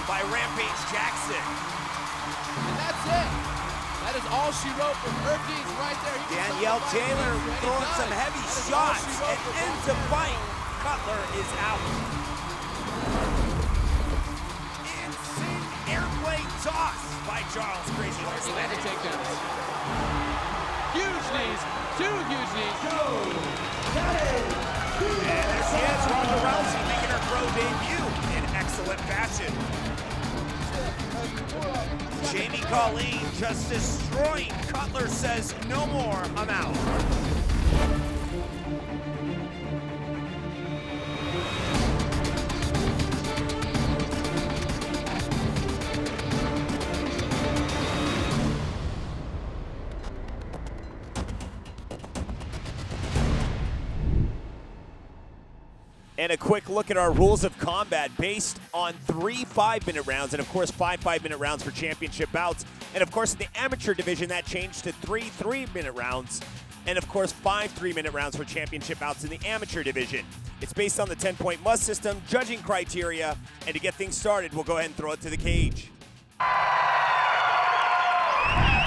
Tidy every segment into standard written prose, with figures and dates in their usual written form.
By Rampage Jackson. And that's it. That is all she wrote for Hercules right there. Danielle Taylor throwing some heavy shots and ends the fight. Cutler is out. Insane airplane toss by Charles Krazy. Atlantic takedowns. Huge knees. Two huge knees. And there she is, Ronda Rousey making her pro debut in excellent fashion. Jamie Colleen just destroying. Cutler says, no more, I'm out. And a quick look at our rules of combat based on 3 5-minute rounds and, of course, 5 5-minute rounds for championship bouts. And, of course, in the amateur division, that changed to 3 3-minute rounds. And, of course, 5 3-minute rounds for championship bouts in the amateur division. It's based on the 10-point must system, judging criteria. And to get things started, we'll go ahead and throw it to the cage.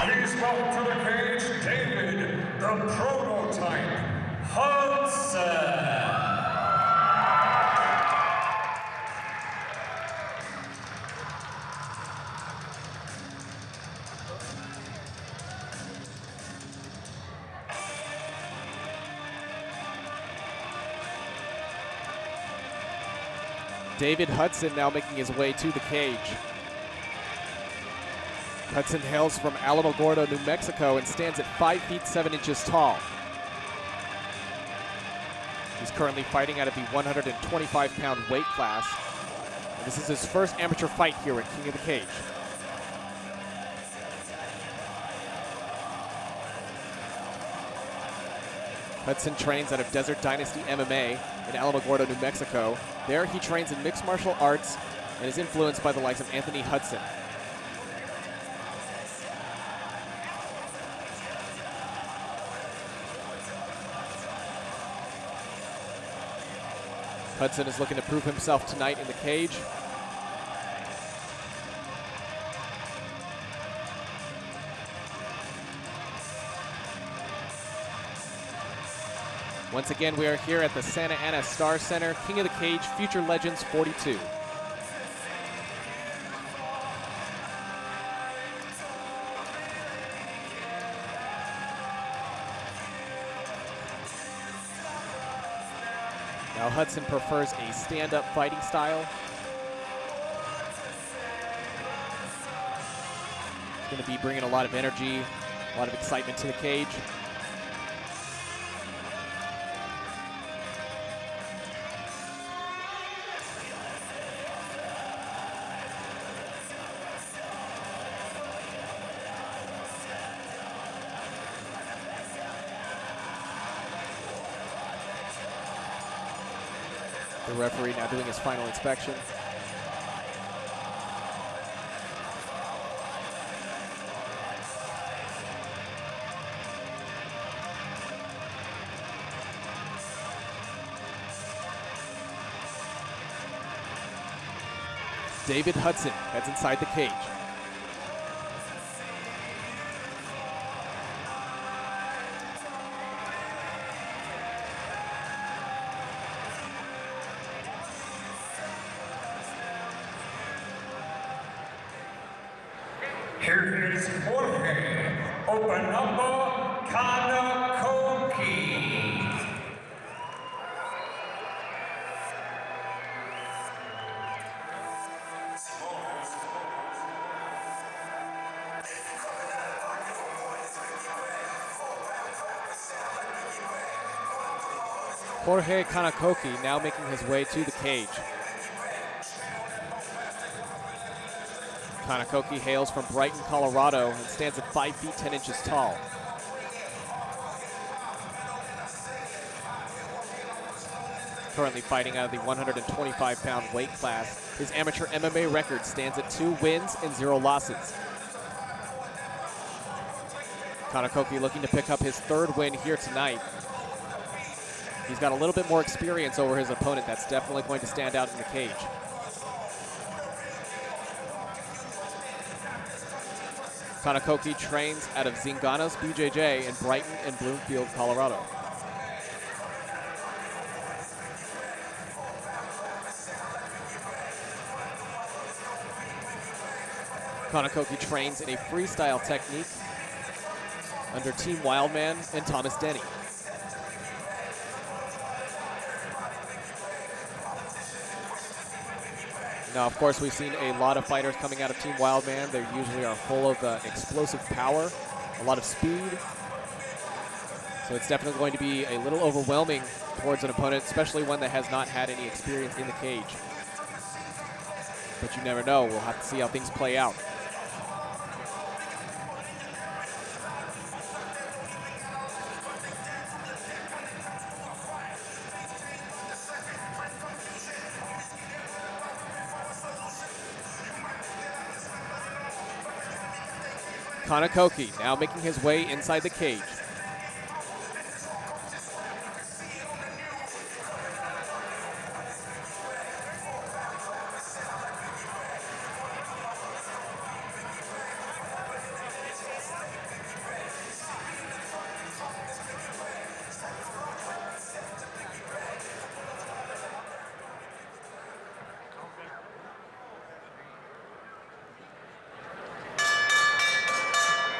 Please welcome to the cage, David, the prototype, Hudson. David Hudson now making his way to the cage. Hudson hails from Alamogordo, New Mexico, and stands at 5 feet 7 inches tall. He's currently fighting out of the 125-pound weight class. And this is his first amateur fight here at King of the Cage. Hudson trains out of Desert Dynasty MMA in Alamogordo, New Mexico. There he trains in mixed martial arts and is influenced by the likes of Anthony Hudson. Hudson is looking to prove himself tonight in the cage. Once again, we are here at the Santa Ana Star Center, King of the Cage, Future Legends 42. Now Hudson prefers a stand-up fighting style. He's going to be bringing a lot of energy, a lot of excitement to the cage. The referee now doing his final inspection. David Hudson heads inside the cage. Here is Jorge Opanumba Konokokwi. Jorge Konokokwi now making his way to the cage. Konokokwi hails from Brighton, Colorado, and stands at 5 feet 10 inches tall. Currently fighting out of the 125-pound weight class. His amateur MMA record stands at 2 wins and 0 losses. Konokokwi looking to pick up his 3rd win here tonight. He's got a little bit more experience over his opponent. That's definitely going to stand out in the cage. Konokokwi trains out of Zinganos BJJ in Brighton and Bloomfield, Colorado. Konokokwi trains in a freestyle technique under Team Wildman and Thomas Denny. Now, of course, we've seen a lot of fighters coming out of Team Wildman. They usually are full of explosive power, a lot of speed. So it's definitely going to be a little overwhelming towards an opponent, especially one that has not had any experience in the cage. But you never know. We'll have to see how things play out. Konokokwi now making his way inside the cage.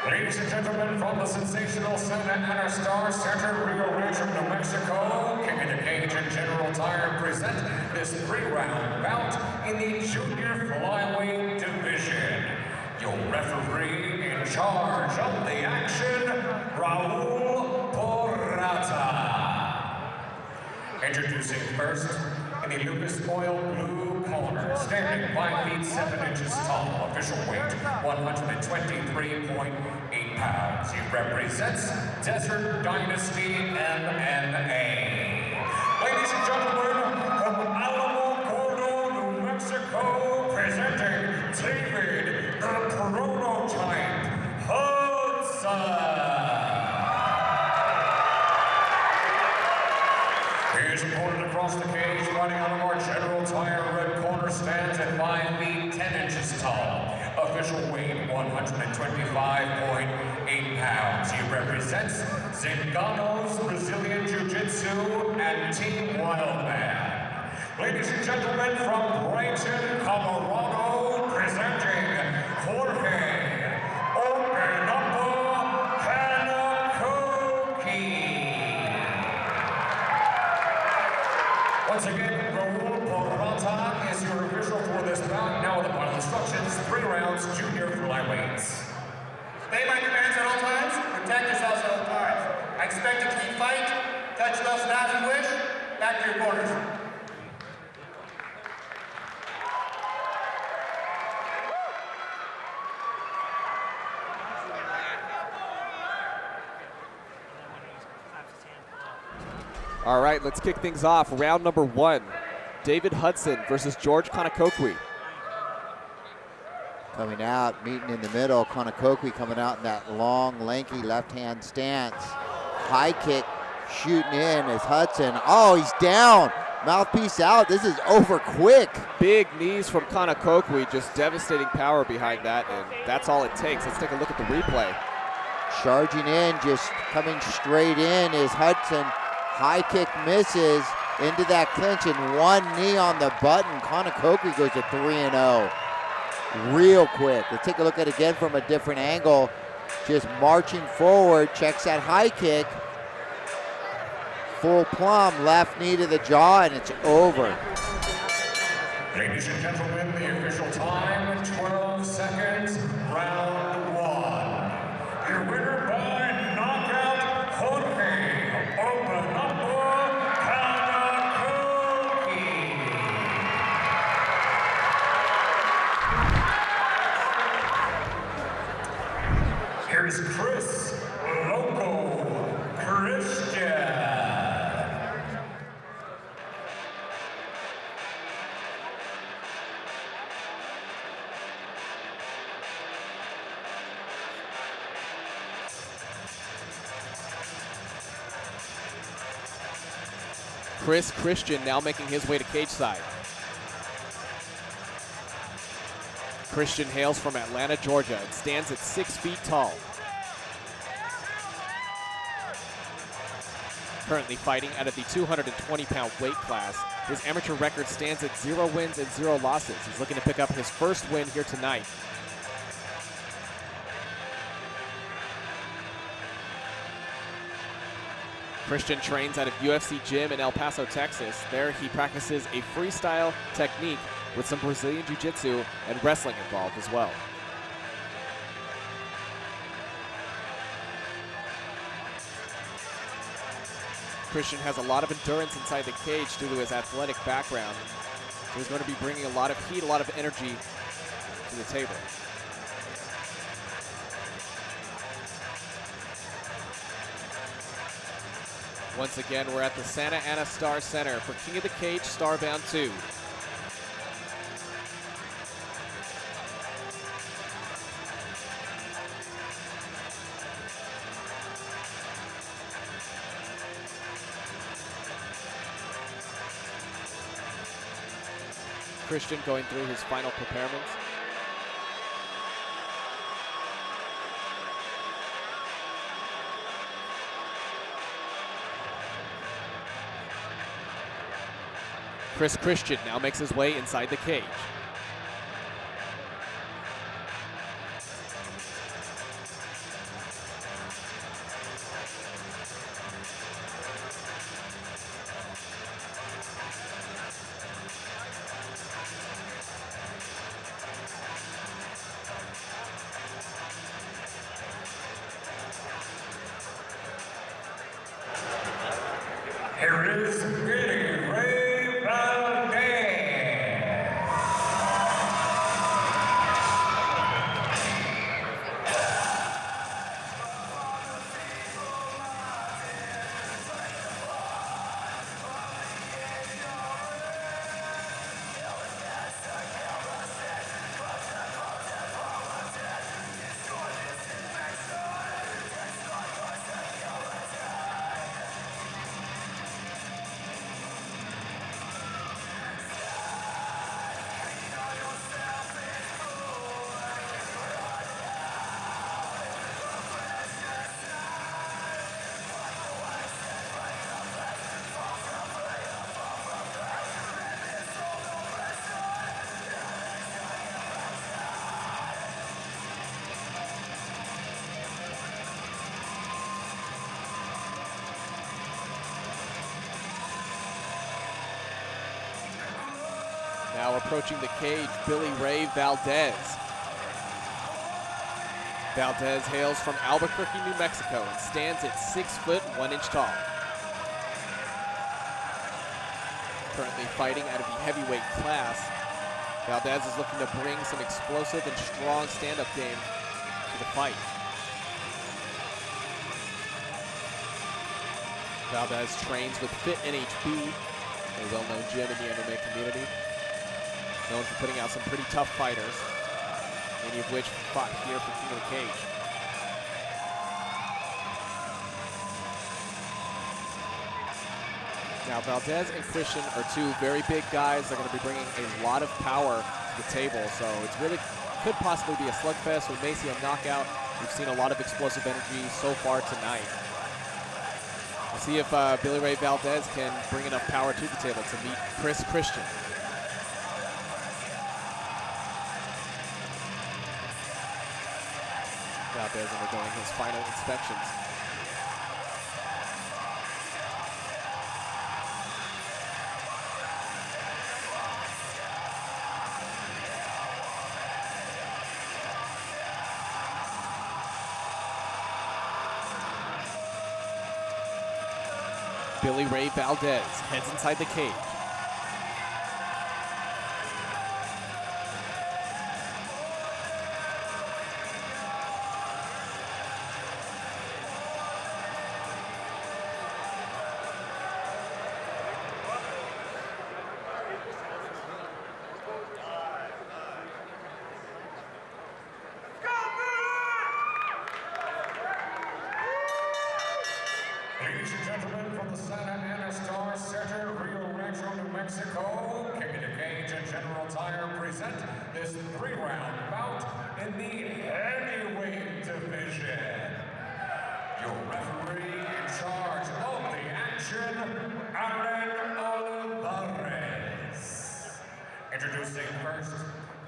Ladies and gentlemen, from the sensational Santa Ana Star Center, Rio Rancho, New Mexico, King of the Cage and General Tire present this 3-round bout in the junior flyweight division. Your referee in charge of the action, Raul Porrata. Introducing first, in the Lucas Oil blue corner, standing 5 feet 7 inches tall, official weight 123.8 pounds. He represents Desert Dynasty MMA. Ladies and gentlemen, from Alamo Gordo, New Mexico, presenting David the Prototype Hudson. His opponent across the cage, fighting out of our General Tire red corner, stands at 5 feet 10 inches tall. Official weight 125.8 pounds. He represents Zinganos Brazilian Jiu-Jitsu and Team Wildman. Ladies and gentlemen, from Brighton, Colorado, presenting Jorge Open Up Konokokwi. Once again, Raul Porrata is your official for this bout. Now with the final instructions, 3 rounds, junior flyweights. Obey my commands at all times. Protect yourselves at all times. I expect a key fight. Touch those as you wish. Back to your quarters. All right, let's kick things off. Round number 1. David Hudson versus George Konokokwi. Coming out, meeting in the middle. Konokokwi coming out in that long, lanky left-hand stance. High kick shooting in as Hudson. Oh, he's down. Mouthpiece out. This is over quick. Big knees from Konokokwi, just devastating power behind that, and that's all it takes. Let's take a look at the replay. Charging in, just coming straight in is Hudson. High kick misses into that clinch, and 1 knee on the button. Konokokwi goes to 3-0. Real quick. Let's take a look at it again from a different angle. Just marching forward, checks that high kick. Full plumb, left knee to the jaw, and it's over. Ladies and gentlemen, the official time, 12 seconds, round 1. Your winner by knockout, Jorge Open Up Konokokwi. Christian now making his way to cage side. Christian hails from Atlanta, Georgia, and stands at 6 feet tall. Currently fighting out of the 220-pound weight class. His amateur record stands at 0 wins and 0 losses. He's looking to pick up his first win here tonight. Christian trains out of UFC Gym in El Paso, Texas. There he practices a freestyle technique with some Brazilian Jiu-Jitsu and wrestling involved as well. Christian has a lot of endurance inside the cage due to his athletic background. So he's going to be bringing a lot of heat, a lot of energy to the table. Once again, we're at the Santa Ana Star Center for King of the Cage Starbound II. Christian going through his final preparements. Christian now makes his way inside the cage. Here is Billy Ray Valdez. Now approaching the cage, Billy Ray Valdez. Valdez hails from Albuquerque, New Mexico, and stands at 6 foot 1 inch tall. Currently fighting out of the heavyweight class, Valdez is looking to bring some explosive and strong stand-up game to the fight. Valdez trains with Fit NHB, a well-known gym in the MMA community. Known for putting out some pretty tough fighters, many of which fought here for King of the Cage. Now Valdez and Christian are two very big guys. They're going to be bringing a lot of power to the table, so it's really could possibly be a slugfest. We may see a knockout. We've seen a lot of explosive energy so far tonight. We'll see if Billy Ray Valdez can bring enough power to the table to meet Christian. Valdez undergoing his final inspections. Billy Ray Valdez heads inside the cage. Ladies and gentlemen, from the Santa Ana Star Center, Tire present this 3-round bout in the heavyweight division. Your referee in charge of the action, Aaron Olivares. Introducing first,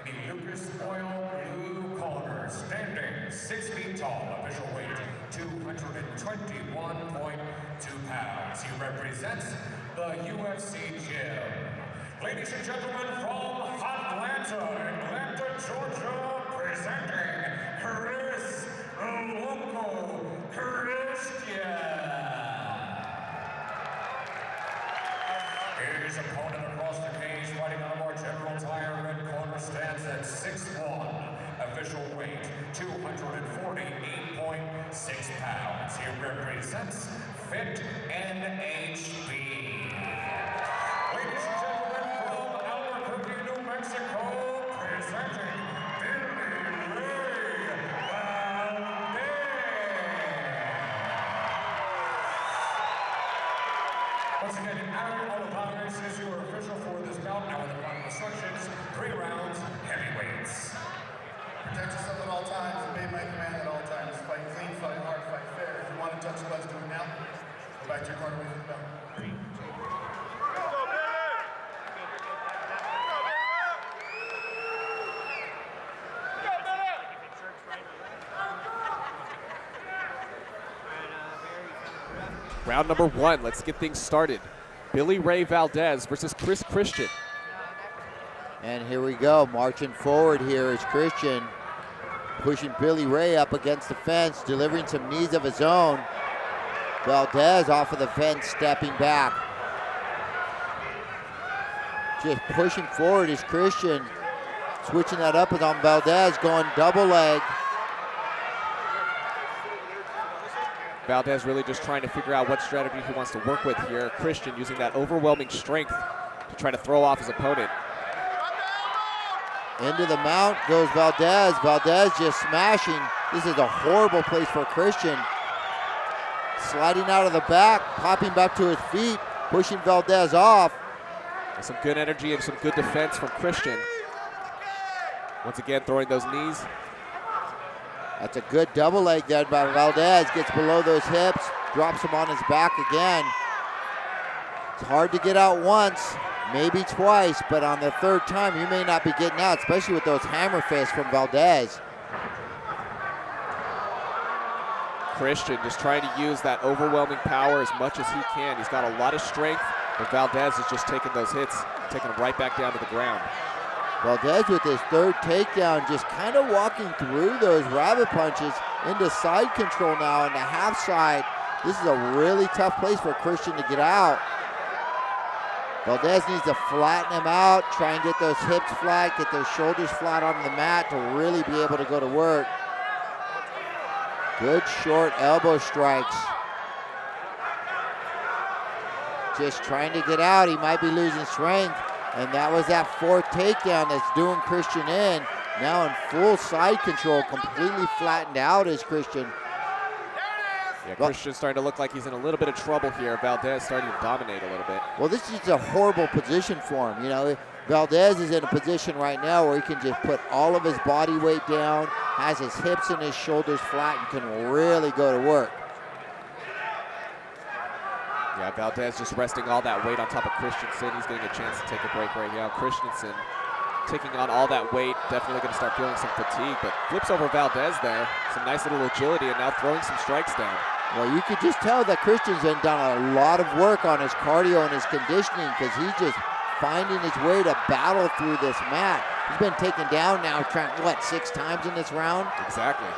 the Lucas Oil Blue Corner, standing 6 feet tall, official weight 221.2 pounds. He represents the UFC Gym. Ladies and gentlemen, from Atlanta, Georgia, presenting Chris Loco Christian. His opponent across the cage, fighting out of our General Tire red corner, stands at 6'1", official weight 248.6 pounds. He represents Fit NHB. Ladies and gentlemen, from Albuquerque, New Mexico, presenting Valdez. Once again, Aaron Olivares is your official for this bout. Now with the final instructions, 3 rounds, heavyweights. Protect yourself at all times, obey my command at all times. Fight clean, fight hard, fight fair. If you want to touch gloves, do it now. Go back to your corner with the belt. 3, 2, 1. Round number 1, let's get things started. Billy Ray Valdez versus Chris Christian. And here we go, marching forward here is Christian, pushing Billy Ray up against the fence, delivering some knees of his own. Valdez off of the fence, stepping back. Just pushing forward is Christian. Switching that up is on Valdez, going double leg. Valdez really just trying to figure out what strategy he wants to work with here. Christian using that overwhelming strength to try to throw off his opponent. Into the mount goes Valdez. Valdez just smashing. This is a horrible place for Christian. Sliding out of the back, popping back to his feet, pushing Valdez off. Some good energy and some good defense from Christian. Once again, throwing those knees. That's a good double leg there by Valdez. Gets below those hips, drops him on his back again. It's hard to get out once, maybe twice, but on the 3rd time, you may not be getting out, especially with those hammer fists from Valdez. Christian just trying to use that overwhelming power as much as he can. He's got a lot of strength, but Valdez is just taking those hits, taking them right back down to the ground. Valdez with his 3rd takedown, just kind of walking through those rabbit punches into side control now on the half side. This is a really tough place for Christian to get out. Valdez needs to flatten him out, try and get those hips flat, get those shoulders flat on the mat to really be able to go to work. Good short elbow strikes. Just trying to get out. He might be losing strength. And that was that 4th takedown that's doing Christian in. Now in full side control, completely flattened out is Christian. Yeah, Christian's starting to look like he's in a little bit of trouble here. Valdez starting to dominate a little bit. Well, this is a horrible position for him. You know, Valdez is in a position right now where he can just put all of his body weight down, has his hips and his shoulders flat, and can really go to work. Yeah, Valdez just resting all that weight on top of Christensen. He's getting a chance to take a break right now. Christensen taking on all that weight, definitely going to start feeling some fatigue, but flips over Valdez there. Some nice little agility and now throwing some strikes down. Well, you could just tell that Christensen done a lot of work on his cardio and his conditioning because he's just finding his way to battle through this mat. He's been taken down now, what, 6 times in this round? Exactly.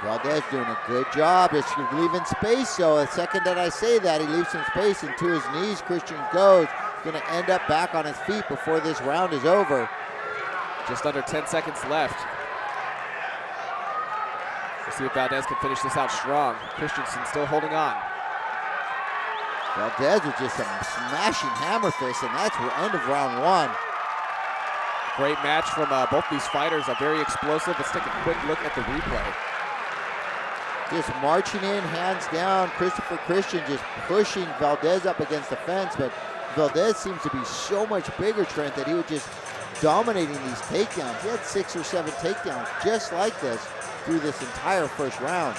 Valdez doing a good job, just leaving space. So the second that I say that, he leaves some space into his knees. Christian goes. He's going to end up back on his feet before this round is over. Just under 10 seconds left. We'll see if Valdez can finish this out strong. Christensen still holding on. Valdez with just some smashing hammer fists, and that's the end of round 1. Great match from both these fighters. Very explosive. Let's take a quick look at the replay. Just marching in, hands down. Christopher Christian just pushing Valdez up against the fence, but Valdez seems to be so much bigger, Trent, that he was just dominating these takedowns. He had 6 or 7 takedowns just like this through this entire first round.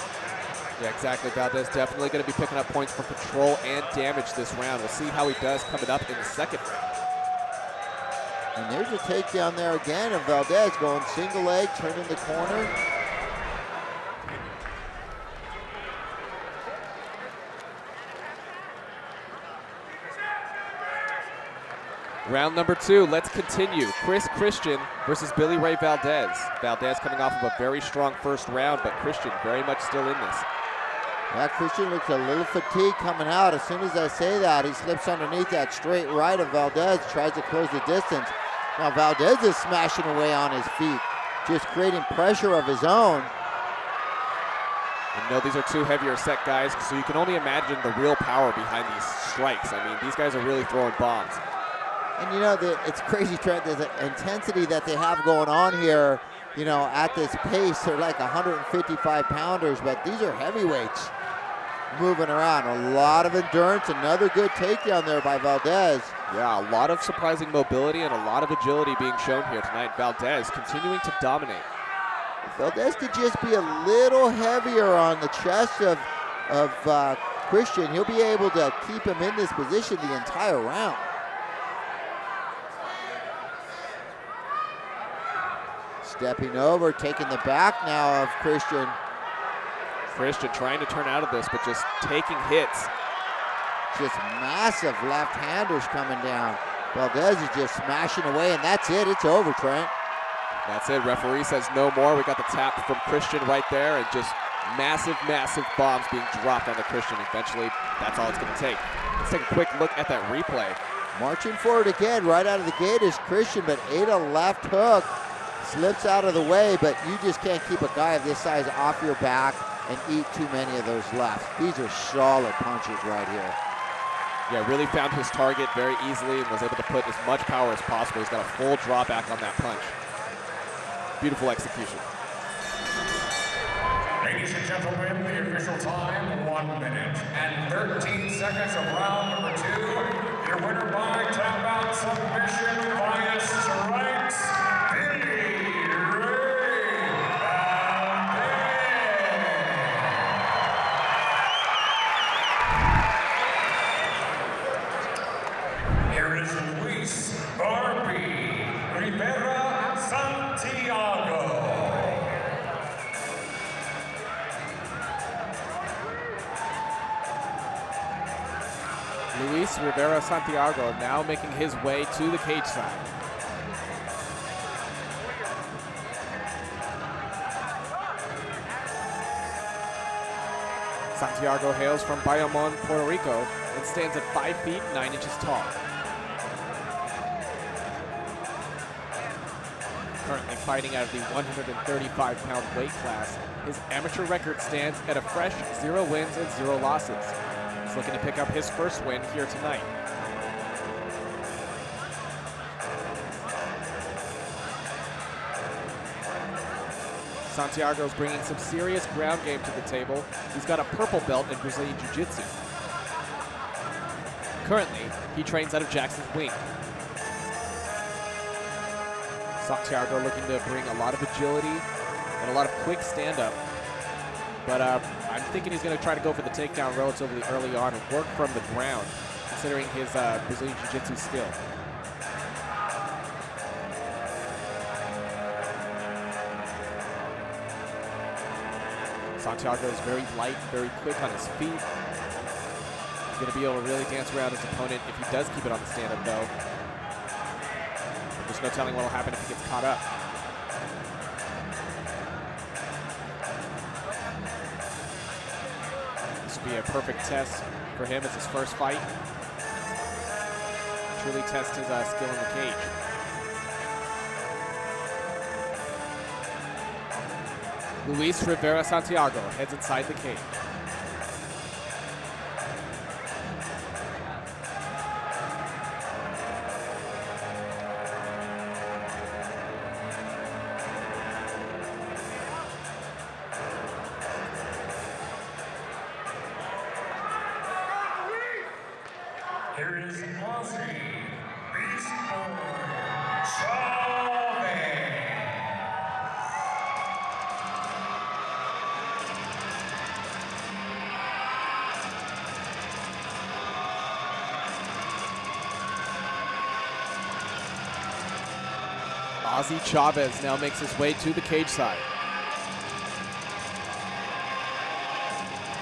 Yeah, exactly. Valdez definitely going to be picking up points for control and damage this round. We'll see how he does coming up in the second round. And there's a takedown there again of Valdez going single leg, turning the corner. Round number 2, let's continue. Christian versus Billy Ray Valdez. Valdez coming off of a very strong first round, but Christian very much still in this. Yeah, Christian looks a little fatigued coming out. As soon as I say that, he slips underneath that straight right of Valdez, tries to close the distance. Now Valdez is smashing away on his feet, just creating pressure of his own. You know, these are 2 heavier set guys, so you can only imagine the real power behind these strikes. I mean, these guys are really throwing bombs. And you know, it's crazy, Trent, the intensity that they have going on here, you know, at this pace. They're like 155 pounders, but these are heavyweights moving around. A lot of endurance, another good takedown there by Valdez. Yeah, a lot of surprising mobility and a lot of agility being shown here tonight. Valdez continuing to dominate. If Valdez could just be a little heavier on the chest of Christian, he'll be able to keep him in this position the entire round. Stepping over, taking the back now of Christian. Christian trying to turn out of this, but just taking hits. Just massive left-handers coming down. Valdez is just smashing away, and that's it. It's over, Trent. That's it. Referee says no more. We got the tap from Christian right there, and just massive, massive bombs being dropped on the Christian. Eventually, that's all it's going to take. Let's take a quick look at that replay. Marching forward again, right out of the gate is Christian, but a left hook slips out of the way, but you just can't keep a guy of this size off your back and eat too many of those lefts. These are solid punches right here. Yeah, really found his target very easily and was able to put as much power as possible. He's got a full drop back on that punch. Beautiful execution. Ladies and gentlemen, the official time, 1 minute and 13 seconds of round number 2. Your winner by tap out submission via strikes, Billy Ray Valdez. Here is Luis Barbie Rivera Santiago. Luis Rivera Santiago now making his way to the cage side. Santiago hails from Bayamon, Puerto Rico, and stands at 5 feet 9 inches tall. Currently fighting out of the 135-pound weight class, his amateur record stands at a fresh 0 wins and 0 losses. He's looking to pick up his first win here tonight. Santiago's bringing some serious ground game to the table. He's got a purple belt in Brazilian Jiu-Jitsu. Currently, he trains out of Jackson's Wing. Santiago looking to bring a lot of agility and a lot of quick stand-up. But I'm thinking he's going to try to go for the takedown relatively early on and work from the ground, considering his Brazilian Jiu-Jitsu skill. Santiago is very light, very quick on his feet. He's going to be able to really dance around his opponent if he does keep it on the stand-up, though. There's no telling what will happen if he gets caught up. This will be a perfect test for him as his first fight. Truly test his skill in the cage. Luis Rivera Santiago heads inside the cage. here is Ozzy Chavez. Ozzy Chavez now makes his way to the cage side.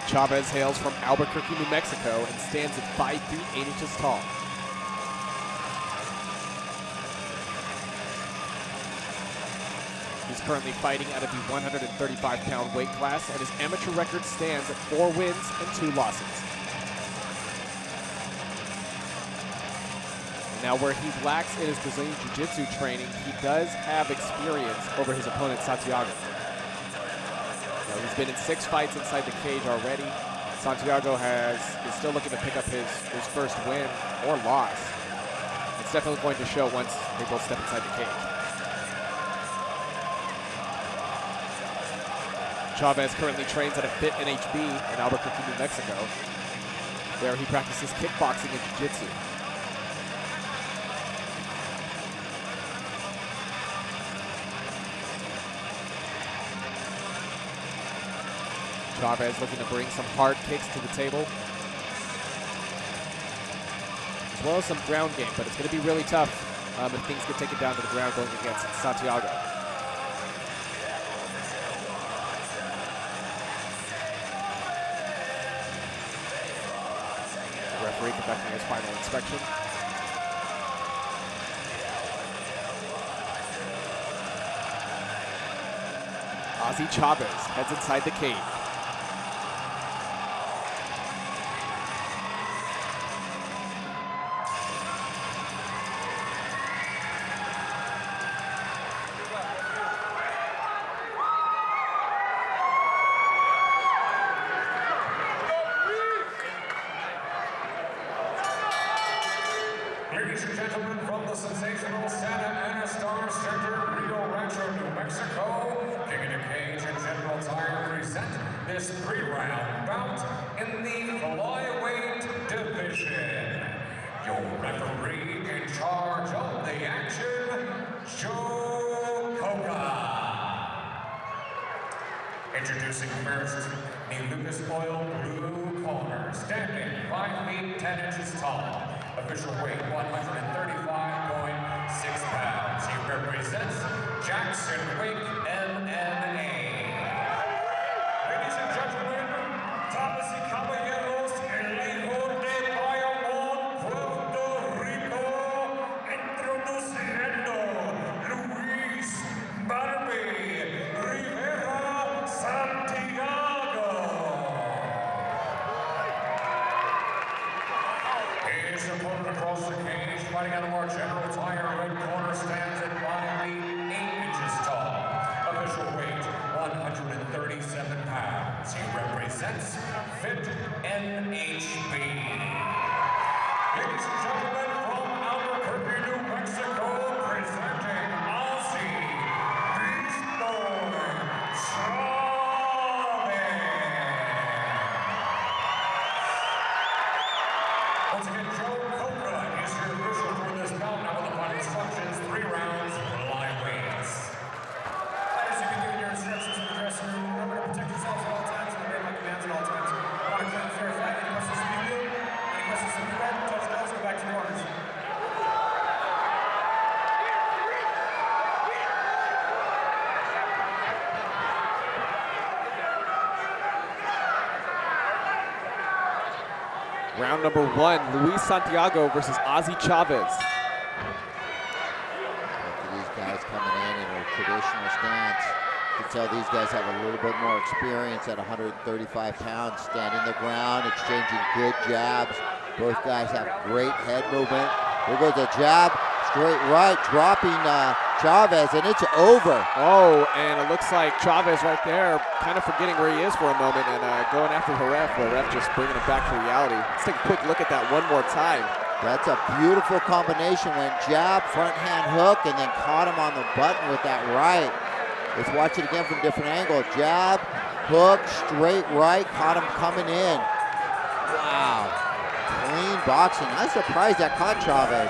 Chavez hails from Albuquerque, New Mexico, and stands at 5 feet 8 inches tall. He's currently fighting out of the 135-pound weight class, and his amateur record stands at 4 wins and 2 losses. Now, where he lacks in his Brazilian Jiu-Jitsu training, he does have experience over his opponent, Santiago. Now, he's been in 6 fights inside the cage already. Santiago is still looking to pick up his first win or loss. It's definitely going to show once they both step inside the cage. Chavez currently trains at a Fit NHB in Albuquerque, New Mexico, where he practices kickboxing and jiu-jitsu. Chavez looking to bring some hard kicks to the table, as well as some ground game, but it's going to be really tough if things get taken down to the ground going against Santiago. The referee conducting his final inspection. Ozzy Chavez heads inside the cage. Ladies and gentlemen, from the sensational Santa Ana Star Center, Rio Rancho, New Mexico, King of the Cage and General Tire present this 3-round bout in the flyweight division. Your referee in charge of the action, Joe Coca. Introducing first, the Lucas Oil Blue Corner, standing 5 feet 10 inches tall. Official weight 135.6 pounds. He represents Jackson Wake, MMA. Ladies and gentlemen, damas y caballeros, el hijo de Bayamón, Puerto Rico, introduciendo Luis Barbie Rivera Santiago. His opponent across the cage, fighting out of our General Tire red corner, stands at 5 feet 8 inches tall. Official weight 137 pounds. He represents Fit NHB. Ladies and gentlemen, from Albuquerque, New Mexico, presenting Ozzy Chavez. Once again, Joe Cobra is your official for this bout. Now with the final instructions, 3 rounds, flyweights. Fighters, you can give your instructions in the dressing room. Remember to protect yourselves at all times and obey my commands at all times. I want to clean and fair fight. Any questions from you? Any questions from you? Red? Touch gloves, go back to your orders. Round number 1, Luis Santiago versus Ozzy Chavez. Look at these guys coming in a traditional stance. You can tell these guys have a little bit more experience at 135 pounds, standing the ground, exchanging good jabs. Both guys have great head movement. Here goes a jab, straight right, dropping Chavez, and it's over. Oh, and it looks like Chavez right there kind of forgetting where he is for a moment and going after the ref just bringing him back to reality. Let's take a quick look at that one more time. That's a beautiful combination. Went jab, front hand hook, and then caught him on the button with that right. Let's watch it again from a different angle. Jab, hook, straight right, caught him coming in. Wow, clean boxing. I'm surprised that caught Chavez.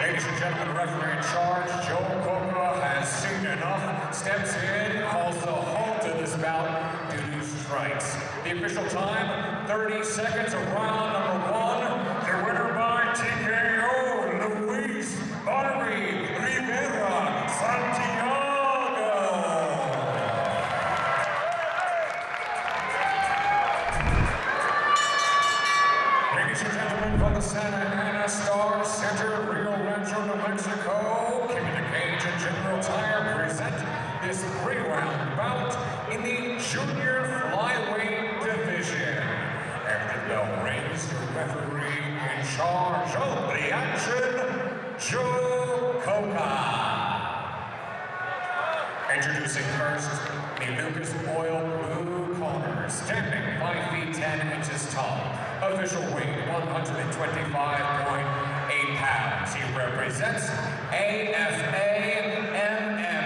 Ladies and gentlemen, referee in charge, Joe Coca, has seen enough, steps in, calls a halt to this bout due to strikes. The official time, 30 seconds of round number 1. Your winner by TKO, Luis Barbie Rivera Santiago. Ladies and gentlemen, from the Santa Ana Star Center, Rio Rancho, New Mexico, King of the Cage and General Tire present this 3-round bout in the junior flyweight division. After the bell rings, your referee in charge of the action, Joe Coca. Introducing first, the Lucas Oil Blue Corner, standing 5 feet 10 inches tall. Official weight, 125.8 pounds. He represents AFA MMA.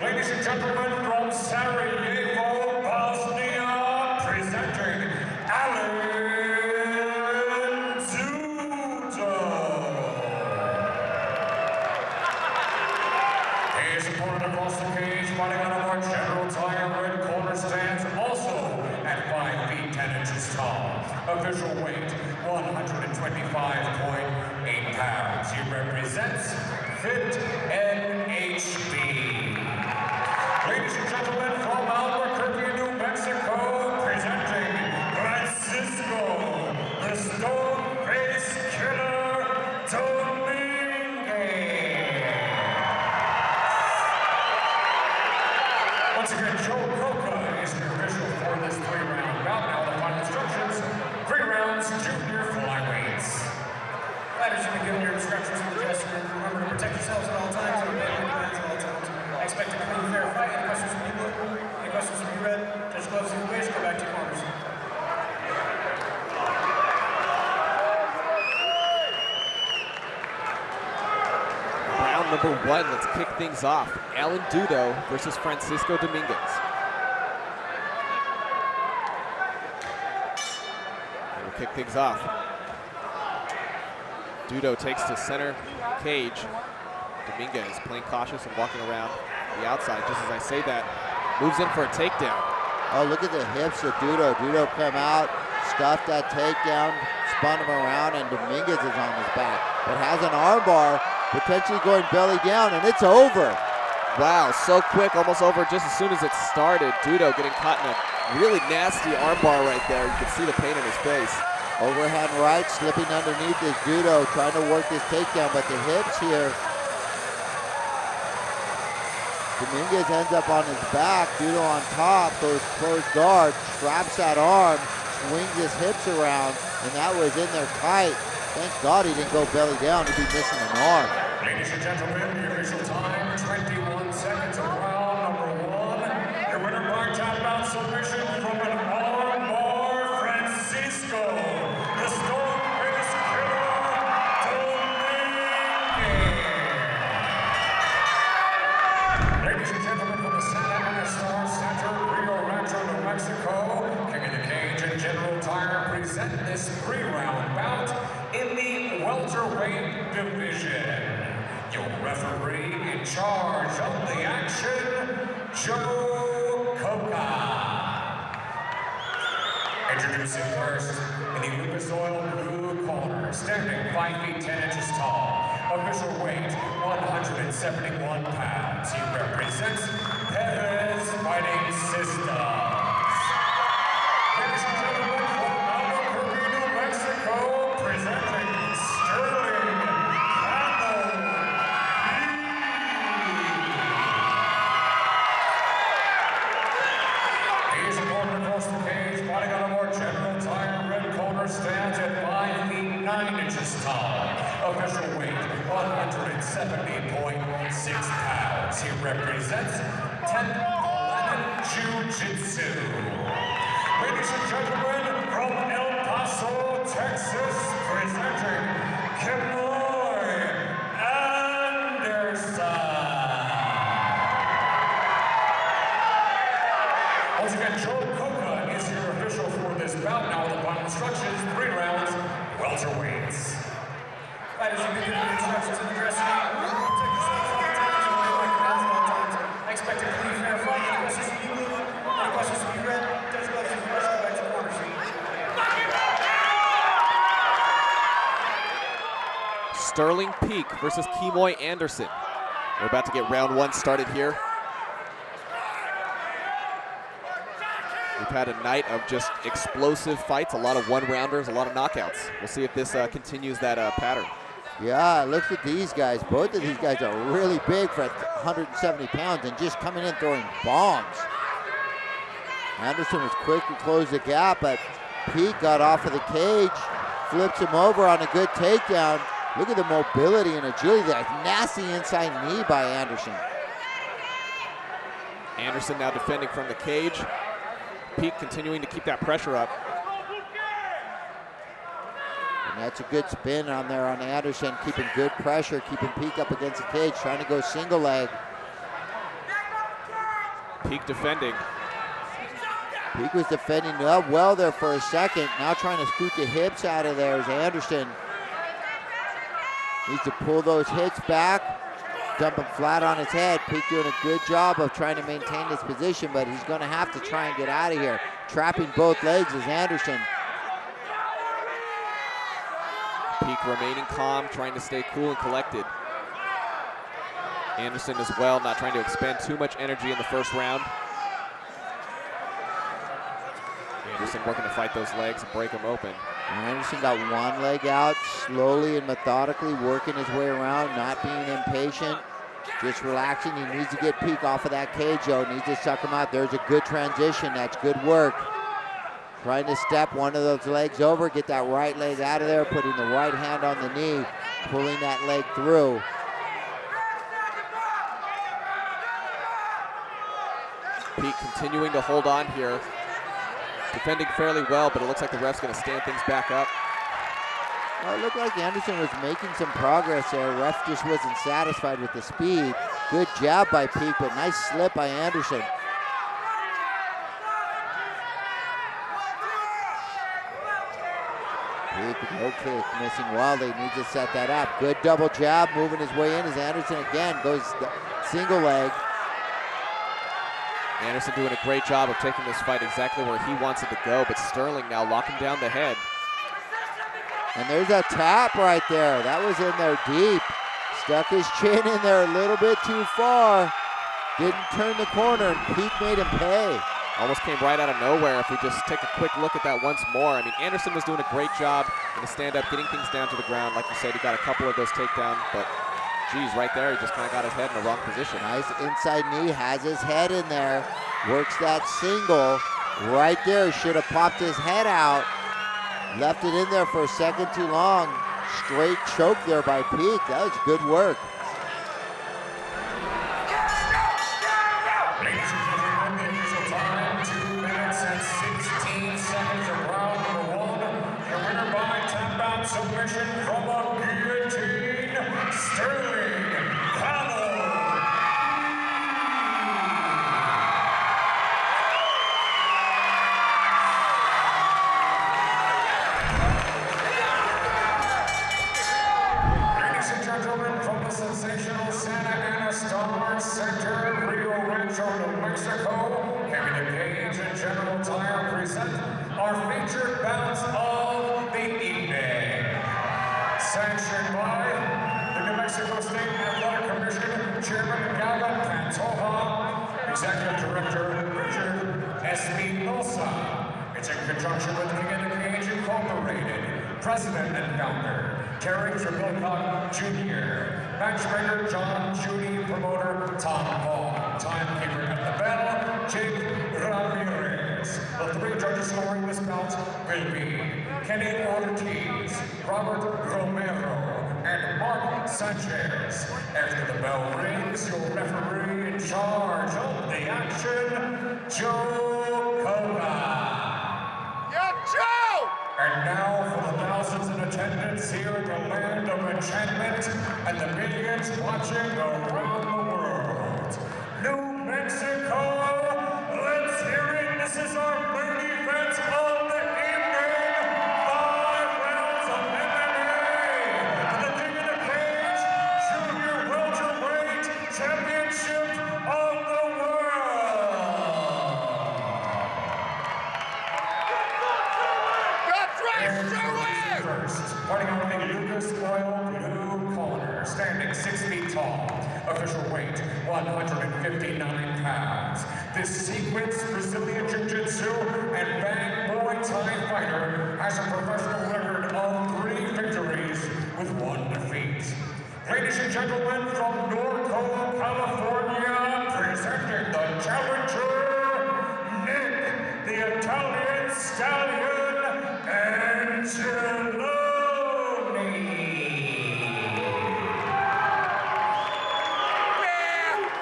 Ladies and gentlemen, from Sarajevo, Bosnia, presenting Alan Zuto. His opponent across the cage, fighting out of our General Tire red corner stands, also at 5 feet 10 inches tall. Official weight, 125.8 pounds. He represents Fit NHB. Ladies and gentlemen, from Albuquerque, New Mexico, presenting Francisco, the Stone-Face Killer Dominguez. Once again, Joe Coca is the official for this 3-round bout. Now the final instructions, 3 rounds, junior flyweights. Fighters, you've been given your instructions in the dressing room. Remember to protect yourselves at all times and obey your plans at all times. I expect a clean, fair fight. Any questions from you? Any questions from you, Red? Judge gloves in the waist. Go back to your corners. Round number 1, let's kick things off. Alan Dudo versus Francisco Dominguez. We'll kick things off. Dudo takes to center cage. Dominguez playing cautious and walking around the outside. Just as I say that, moves in for a takedown. Oh, look at the hips of Dudo. Dudo come out, stuffed that takedown, spun him around, and Dominguez is on his back. But has an armbar, potentially going belly down, and it's over. Wow, so quick, almost over just as soon as it started. Dudo getting caught in a really nasty armbar right there. You can see the pain in his face. Overhand right, slipping underneath is Dudo, trying to work this takedown, but the hips here. Dominguez ends up on his back, Dudo on top, goes closed guard, traps that arm, swings his hips around, and that was in there tight. Thank God he didn't go belly down, he'd be missing an arm. Ladies and gentlemen, the official time, 21 seconds of round number 1. Your winner by tap out submission from an armbar, Francisco, the Stone-Face Killer Dominguez. Ladies and gentlemen, from the Santa Ana Star Center, Rio Rancho, New Mexico, King of the Cage and General Tire present this 3-round bout in the welterweight division. Your referee in charge of the action, Joe Coca. Introducing first, in the Lucas Oil Blue Corner, standing 5 feet 10 inches tall. Official weight, 171 pounds. He represents Perez Fighting Systems. Ladies and gentlemen, from Albuquerque, New Mexico, presenting Sterling He's a corner across the cage, fighting out of our General Tire red corner, stands at 5 feet 9 inches tall. Official weight, 170.6 pounds. He represents 10th Planet Jiu-Jitsu. Ladies and gentlemen, from El Paso, Texas, presenting Kimloy Anderson. Once again, Joe Coca is your official for this bout. Now the final instructions, 3 rounds, welterweights. Fighters, you begin with instructions in the dressing room. Protect yourselves all the time. You know, like rounds at all times. I expect a clean, fair fight. Any questions to be blue? Any questions to be red? Judge gloves and first, go back to the corner seat. Sterling Peak versus Kemoy Anderson. We're about to get round 1 started here. We've had a night of just explosive fights, a lot of one-rounders, a lot of knockouts. We'll see if this continues that pattern. Yeah, look at these guys. Both of these guys are really big for 170 pounds and just coming in throwing bombs. Anderson was quick to close the gap, but Peak got off of the cage, flips him over on a good takedown. Look at the mobility and agility. That nasty inside knee by Anderson. Anderson now defending from the cage. Peak continuing to keep that pressure up. And that's a good spin on there on Anderson, keeping good pressure, keeping Peak up against the cage, trying to go single leg. Peak defending. Peak was defending well there for a second. Now trying to scoot the hips out of there as Anderson needs to pull those hits back, dump him flat on his head. Peak doing a good job of trying to maintain this position, but he's going to have to try and get out of here. Trapping both legs is Anderson. Peak remaining calm, trying to stay cool and collected. Anderson as well, not trying to expend too much energy in the first round. Anderson working to fight those legs and break them open. Anderson got one leg out, slowly and methodically working his way around, not being impatient, just relaxing. He needs to get Peak off of that cage, though. Needs to suck him out. There's a good transition. That's good work. Trying to step one of those legs over, get that right leg out of there, putting the right hand on the knee, pulling that leg through. Peak continuing to hold on here. Defending fairly well, but it looks like the ref's going to stand things back up. Well, it looked like Anderson was making some progress there. Ref just wasn't satisfied with the speed. Good jab by Peak, but nice slip by Anderson. Peak, no kick, missing wildly, needs to set that up. Good double jab, moving his way in as Anderson again goes single leg. Anderson doing a great job of taking this fight exactly where he wants it to go, but Sterling now locking down the head. And there's a tap right there. That was in there deep. Stuck his chin in there a little bit too far. Didn't turn the corner, and Peak made him pay. Almost came right out of nowhere if we just take a quick look at that once more. I mean, Anderson was doing a great job in the stand-up, getting things down to the ground. Like you said, he got a couple of those takedowns, but geez, right there, he just kind of got his head in the wrong position. Nice inside knee, has his head in there. Works that single. Right there, should have popped his head out. Left it in there for a second too long. Straight choke there by Peak. That was good work. Ladies and gentlemen, the official time, 2 minutes and 16 seconds of round number 1. Your winner by tap-out submission from a guillotine, Sterling Paddle. Ladies and gentlemen, from the sensational Santa Ana Star Center, Rio Rancho, New Mexico, Kevin Cage and General Tire present our featured bouts of the evening. Sanctioned by the New Mexico State Athletic Commission Chairman Gavin Pantoja, Executive Director Richard Espinosa. It's in conjunction with King of the Cage Incorporated, President and Founder Terry Trebilcock Jr., Matchmaker John Judy, Promoter Tom Paul, Timekeeper at the bell Jake Ramirez. The 3 judges scoring this bout will be Kenny Ortiz, Robert Romero, and Mark Sanchez. After the bell rings, your referee in charge of the action, Joe Koga. And now for the thousands in attendance here at the land of enchantment and the millions watching around the world. New Mexico, let's hear it. This is our main event of the evening. standing 6 feet tall. Official weight, 159 pounds. This sequence Brazilian Jiu-Jitsu and Bang Muay Thai fighter has a professional record of 3 victories with 1 defeat. Ladies and gentlemen, from Norco, California, presenting the challenger, Nick, the Italian Stallion, Angeloni.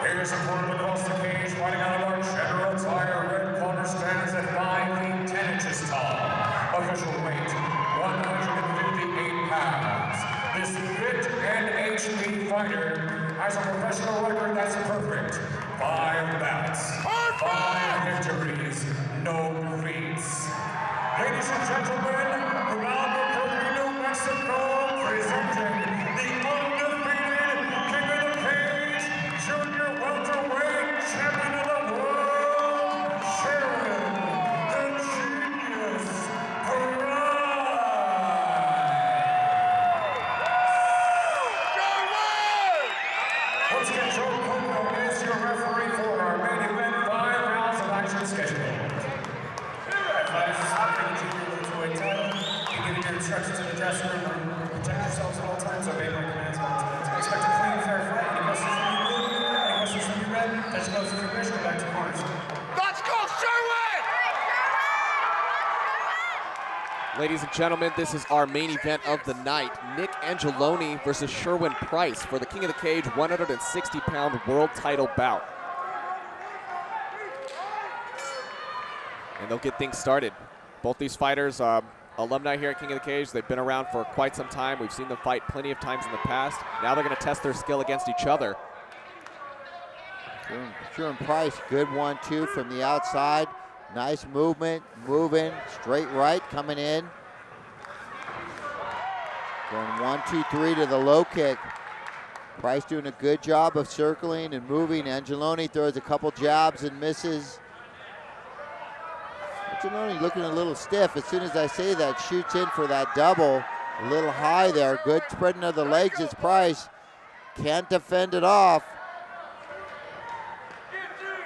Here's a corner across the cage, fighting out of our general tire. Red corner stands at 5 feet 10 inches tall. Official weight, 158 pounds. This fit and HP fighter has a professional record that's perfect. 5 bouts, 5 victories, no defeats. Ladies and gentlemen, from Albuquerque, New Mexico, presenting the undefeated King of the Cage, Junior welterweight champion of the world, Sherwin, the Genius Price. Once again, Joe Coco is your referee for our main event. 5 rounds of action scheduled. Alright, fighters, this is the junior welterweight title. You're giving your instructions in the dressing room. Protect yourselves at all times. Obey my commands at all times. Expect a clean, fair fight. Any questions from you, blue? Any questions from you, red? Touch gloves if you wish. Go back to the corners. Let's go, Sherwin! Ladies and gentlemen, this is our main event of the night. Nick Angeloni versus Sherwin Price for the King of the Cage 160-pound world title bout. And they'll get things started. Both these fighters, alumni here at King of the Cage. They've been around for quite some time. We've seen them fight plenty of times in the past. Now they're going to test their skill against each other. Sherwin Price, good 1-2 from the outside. Nice movement, moving, straight right, coming in. Going 1-2-3 to the low kick. Price doing a good job of circling and moving. Angeloni throws a couple jabs and misses. Angeloni looking a little stiff. As soon as I say that, shoots in for that double. A little high there. Good spreading of the legs is Price. Can't defend it off.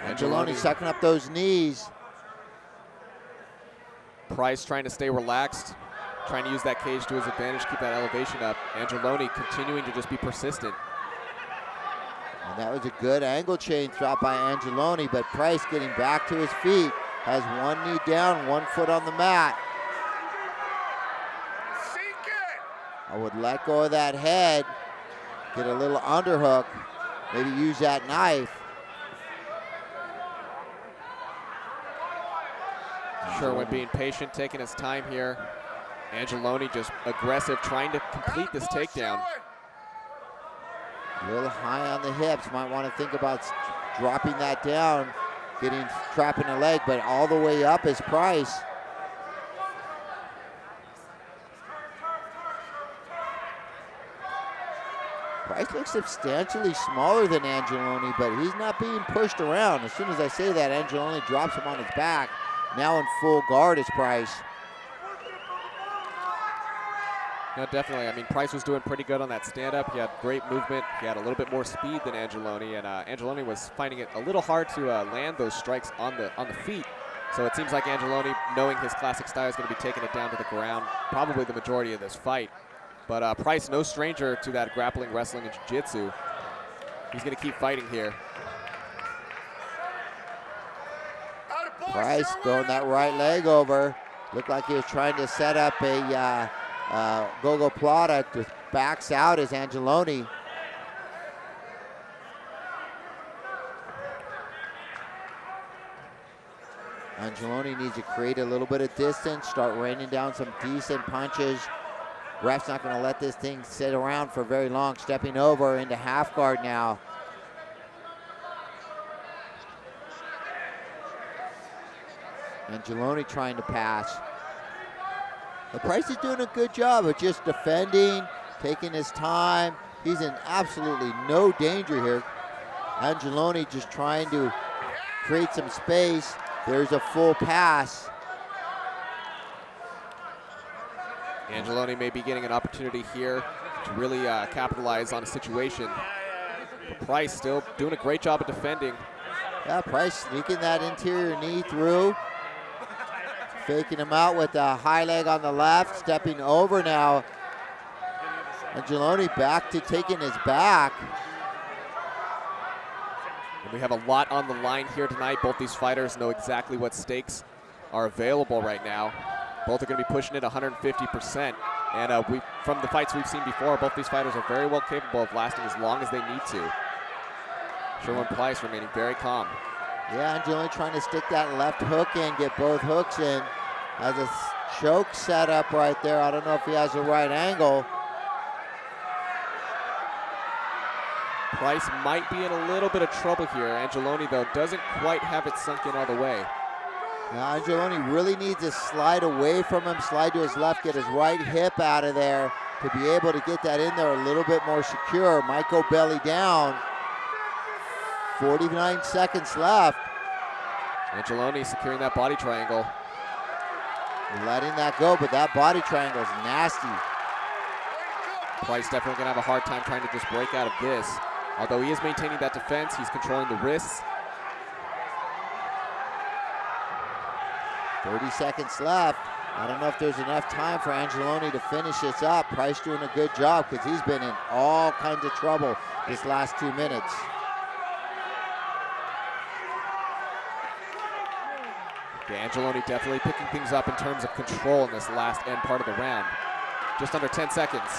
Angeloni sucking up those knees. Price trying to stay relaxed, trying to use that cage to his advantage, keep that elevation up. Angeloni continuing to just be persistent. And that was a good angle change drop by Angeloni, but Price getting back to his feet. Has 1 knee down, 1 foot on the mat. I would let go of that head, get a little underhook, maybe use that knife. Sherwin being patient, taking his time here. Angeloni just aggressive, trying to complete this takedown. A little high on the hips, might want to think about dropping that down, trapping a leg, but all the way up is Price. Price looks substantially smaller than Angeloni, but he's not being pushed around. As soon as I say that, Angeloni drops him on his back. Now in full guard is Price. No, definitely. I mean, Price was doing pretty good on that stand-up. He had great movement. He had a little bit more speed than Angeloni, and Angeloni was finding it a little hard to land those strikes on the feet. So it seems like Angeloni, knowing his classic style, is going to be taking it down to the ground probably the majority of this fight. But Price, no stranger to that grappling, wrestling, and jiu-jitsu. He's going to keep fighting here. Price throwing that right leg over. Looked like he was trying to set up a Gogo Plata. Just backs out as Angeloni. Angeloni needs to create a little bit of distance, start raining down some decent punches. Ref's not going to let this thing sit around for very long. Stepping over into half guard now. Angeloni trying to pass. The Price is doing a good job of just defending, taking his time. He's in absolutely no danger here. Angeloni just trying to create some space. There's a full pass. Angeloni may be getting an opportunity here to to really capitalize on a situation. Price still doing a great job of defending. Yeah, Price sneaking that interior knee through. Faking him out with a high leg on the left, stepping over now. Angeloni back to taking his back. And we have a lot on the line here tonight. Both these fighters know exactly what stakes are available right now. Both are going to be pushing it 150%. And from the fights we've seen before, both these fighters are very well capable of lasting as long as they need to. Sherwin Price remaining very calm. Yeah, Angeloni trying to stick that left hook in, get both hooks in. Has a choke set up right there. I don't know if he has the right angle. Price might be in a little bit of trouble here. Angeloni, though, doesn't quite have it sunk in all the way. Now Angeloni really needs to slide away from him, slide to his left, get his right hip out of there to be able to get that in there a little bit more secure. Might go belly down. 49 seconds left. Angeloni securing that body triangle. Letting that go, but that body triangle is nasty. Price definitely gonna have a hard time trying to just break out of this. Although he is maintaining that defense, he's controlling the wrists. 30 seconds left. I don't know if there's enough time for Angeloni to finish this up. Price doing a good job because he's been in all kinds of trouble this last 2 minutes. Okay, Angeloni definitely picking things up in terms of control in this last end part of the round. Just under 10 seconds.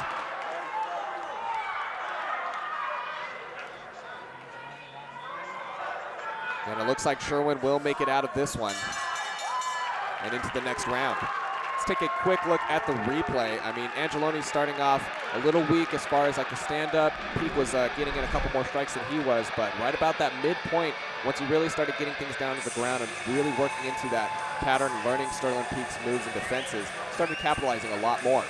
And it looks like Sherwin will make it out of this one and into the next round. Let's take a quick look at the replay. I mean, Angeloni starting off a little weak as far as like the stand-up. Peak was getting in a couple more strikes than he was, but right about that midpoint, once he really started getting things down to the ground and really working into that pattern, learning Sterling Peak's moves and defenses, started capitalizing a lot more.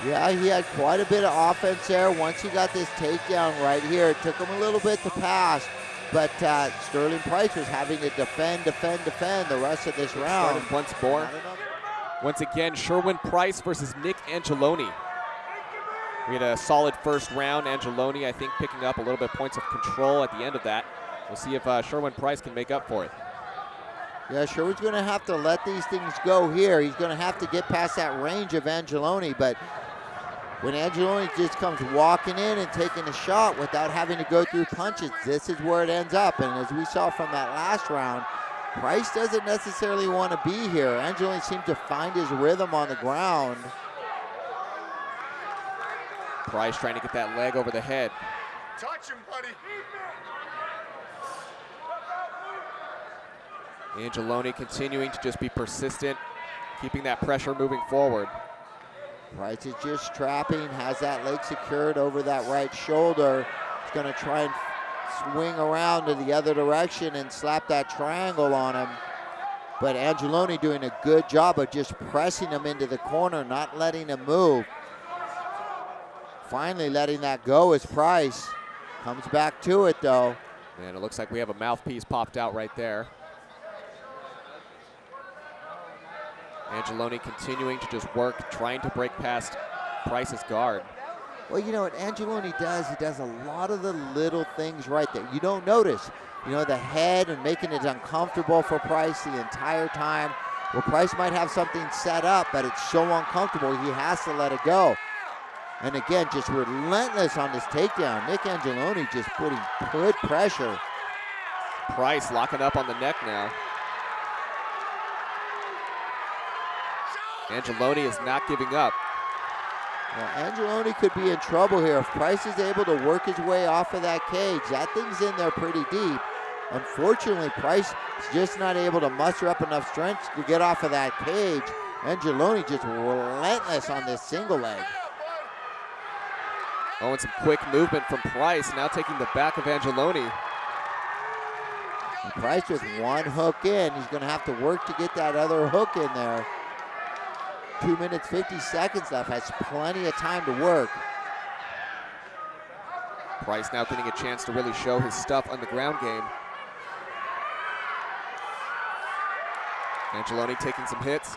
Yeah, he had quite a bit of offense there. Once he got this takedown right here, it took him a little bit to pass, but Sterling Price was having to defend the rest of this round. Started once more. Once again, Sherwin Price versus Nick Angeloni. We had a solid first round. Angeloni, I think, picking up a little bit of points of control at the end of that. We'll see if Sherwin Price can make up for it. Yeah, Sherwin's going to have to let these things go here. He's going to have to get past that range of Angeloni, but when Angeloni just comes walking in and taking a shot without having to go through punches, this is where it ends up. And as we saw from that last round, Price doesn't necessarily want to be here. Angeloni seemed to find his rhythm on the ground. Price trying to get that leg over the head. Touch him, buddy. Angeloni continuing to just be persistent, keeping that pressure moving forward. Price is just trapping, has that leg secured over that right shoulder. He's going to try and swing around to the other direction and slap that triangle on him. But Angeloni doing a good job of just pressing him into the corner, not letting him move. Finally letting that go as Price comes back to it though. And it looks like we have a mouthpiece popped out right there. Angeloni continuing to just work, trying to break past Price's guard. Well, you know what Angeloni does, he does a lot of the little things right there. You don't notice, you know, the head and making it uncomfortable for Price the entire time. Well, Price might have something set up, but it's so uncomfortable, he has to let it go. And again, just relentless on this takedown. Nick Angeloni just putting good pressure. Price locking up on the neck now. Angeloni is not giving up. Well, Angeloni could be in trouble here if Price is able to work his way off of that cage. That thing's in there pretty deep. Unfortunately, Price is just not able to muster up enough strength to get off of that cage. Angeloni just relentless on this single leg. Oh, and some quick movement from Price, now taking the back of Angeloni. And Price with one hook in. He's going to have to work to get that other hook in there. 2 minutes, 50 seconds left. Has plenty of time to work. Price now getting a chance to really show his stuff on the ground game. Angeloni taking some hits.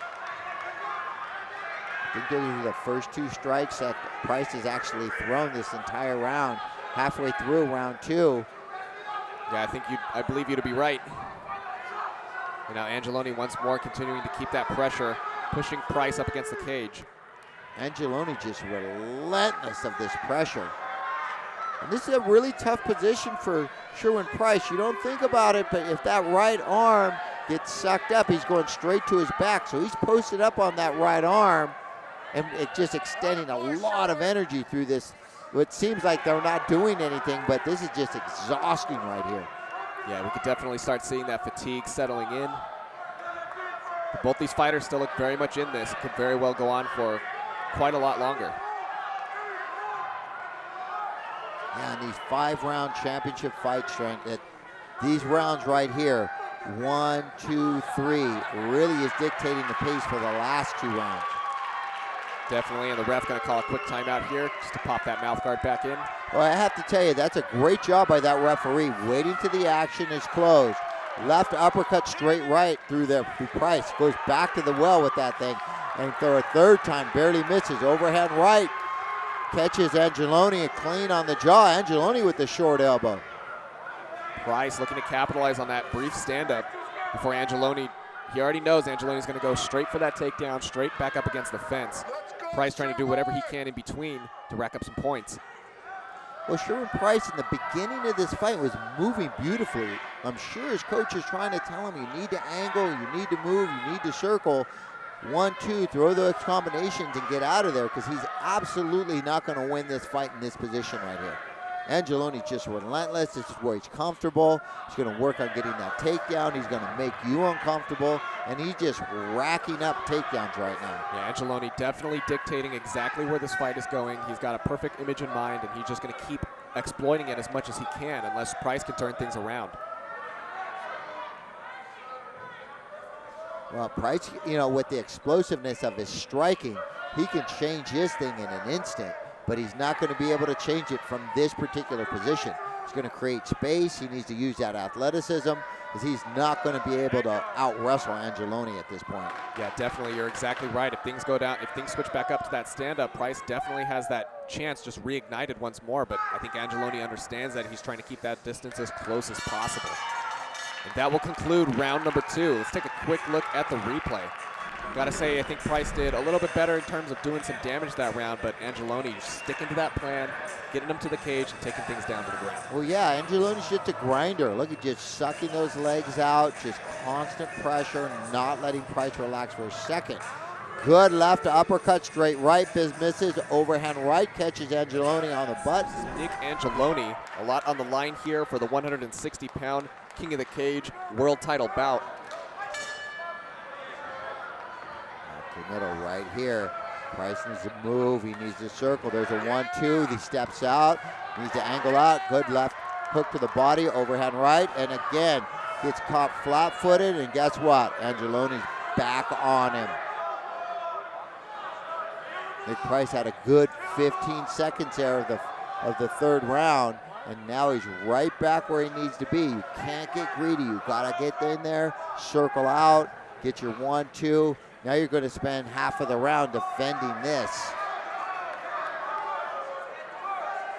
think those are the first 2 strikes that Price has actually thrown this entire round, halfway through round 2. Yeah, I believe you to be right. And now Angeloni once more continuing to keep that pressure, pushing Price up against the cage. Angeloni just relentless of this pressure. And this is a really tough position for Sherwin Price. You don't think about it, but if that right arm gets sucked up, he's going straight to his back. So he's posted up on that right arm, and it just extending a lot of energy through this. It seems like they're not doing anything, but this is just exhausting right here. Yeah, we could definitely start seeing that fatigue settling in. But both these fighters still look very much in this. It could very well go on for quite a lot longer. Yeah, and these 5-round championship fight strength, these rounds right here, 1, 2, 3, really is dictating the pace for the last 2 rounds. Definitely, and the ref going to call a quick timeout here just to pop that mouth guard back in. Well, I have to tell you, that's a great job by that referee, waiting till the action is closed. Left uppercut straight right through Price. Goes back to the well with that thing. And for a 3rd time, barely misses. Overhand right. Catches Angeloni and clean on the jaw. Angeloni with the short elbow. Price looking to capitalize on that brief stand-up before Angeloni. He already knows Angeloni's going to go straight for that takedown, straight back up against the fence. Price trying to do whatever he can in between to rack up some points. Well, Sherwin Price in the beginning of this fight was moving beautifully. I'm sure his coach is trying to tell him, you need to angle, you need to move, you need to circle. 1, 2, throw those combinations and get out of there, because he's absolutely not going to win this fight in this position right here. Angeloni's just relentless. This is where he's comfortable. He's going to work on getting that takedown. He's going to make you uncomfortable, and he's just racking up takedowns right now. Yeah, Angeloni definitely dictating exactly where this fight is going. He's got a perfect image in mind, and he's just going to keep exploiting it as much as he can unless Price can turn things around. Well, Price, with the explosiveness of his striking, he can change his thing in an instant, but he's not going to be able to change it from this particular position. He's going to create space. He needs to use that athleticism, because he's not going to be able to out-wrestle Angeloni at this point. Yeah, definitely. You're exactly right. If things go down, if things switch back up to that stand-up, Price definitely has that chance just reignited once more, but I think Angeloni understands that. He's trying to keep that distance as close as possible. And that will conclude round number 2. Let's take a quick look at the replay. Gotta say, I think Price did a little bit better in terms of doing some damage that round, but Angeloni sticking to that plan, getting him to the cage and taking things down to the ground. Well, yeah, Angeloni's just a grinder. Look at just sucking those legs out, just constant pressure, not letting Price relax for a second. Good left uppercut, straight right, misses, overhand right, catches Angeloni on the butt. Nick Angeloni, a lot on the line here for the 160-pound King of the Cage world title bout. The middle right here. Price needs to move. He needs to circle. There's a 1-2. He steps out. Needs to angle out. Good left hook to the body. Overhand right. And again, gets caught flat-footed. And guess what? Angeloni's back on him. Nick Price had a good 15 seconds there of the 3rd round. And now he's right back where he needs to be. You can't get greedy. You got to get in there, circle out, get your 1-2. Now you're going to spend half of the round defending this.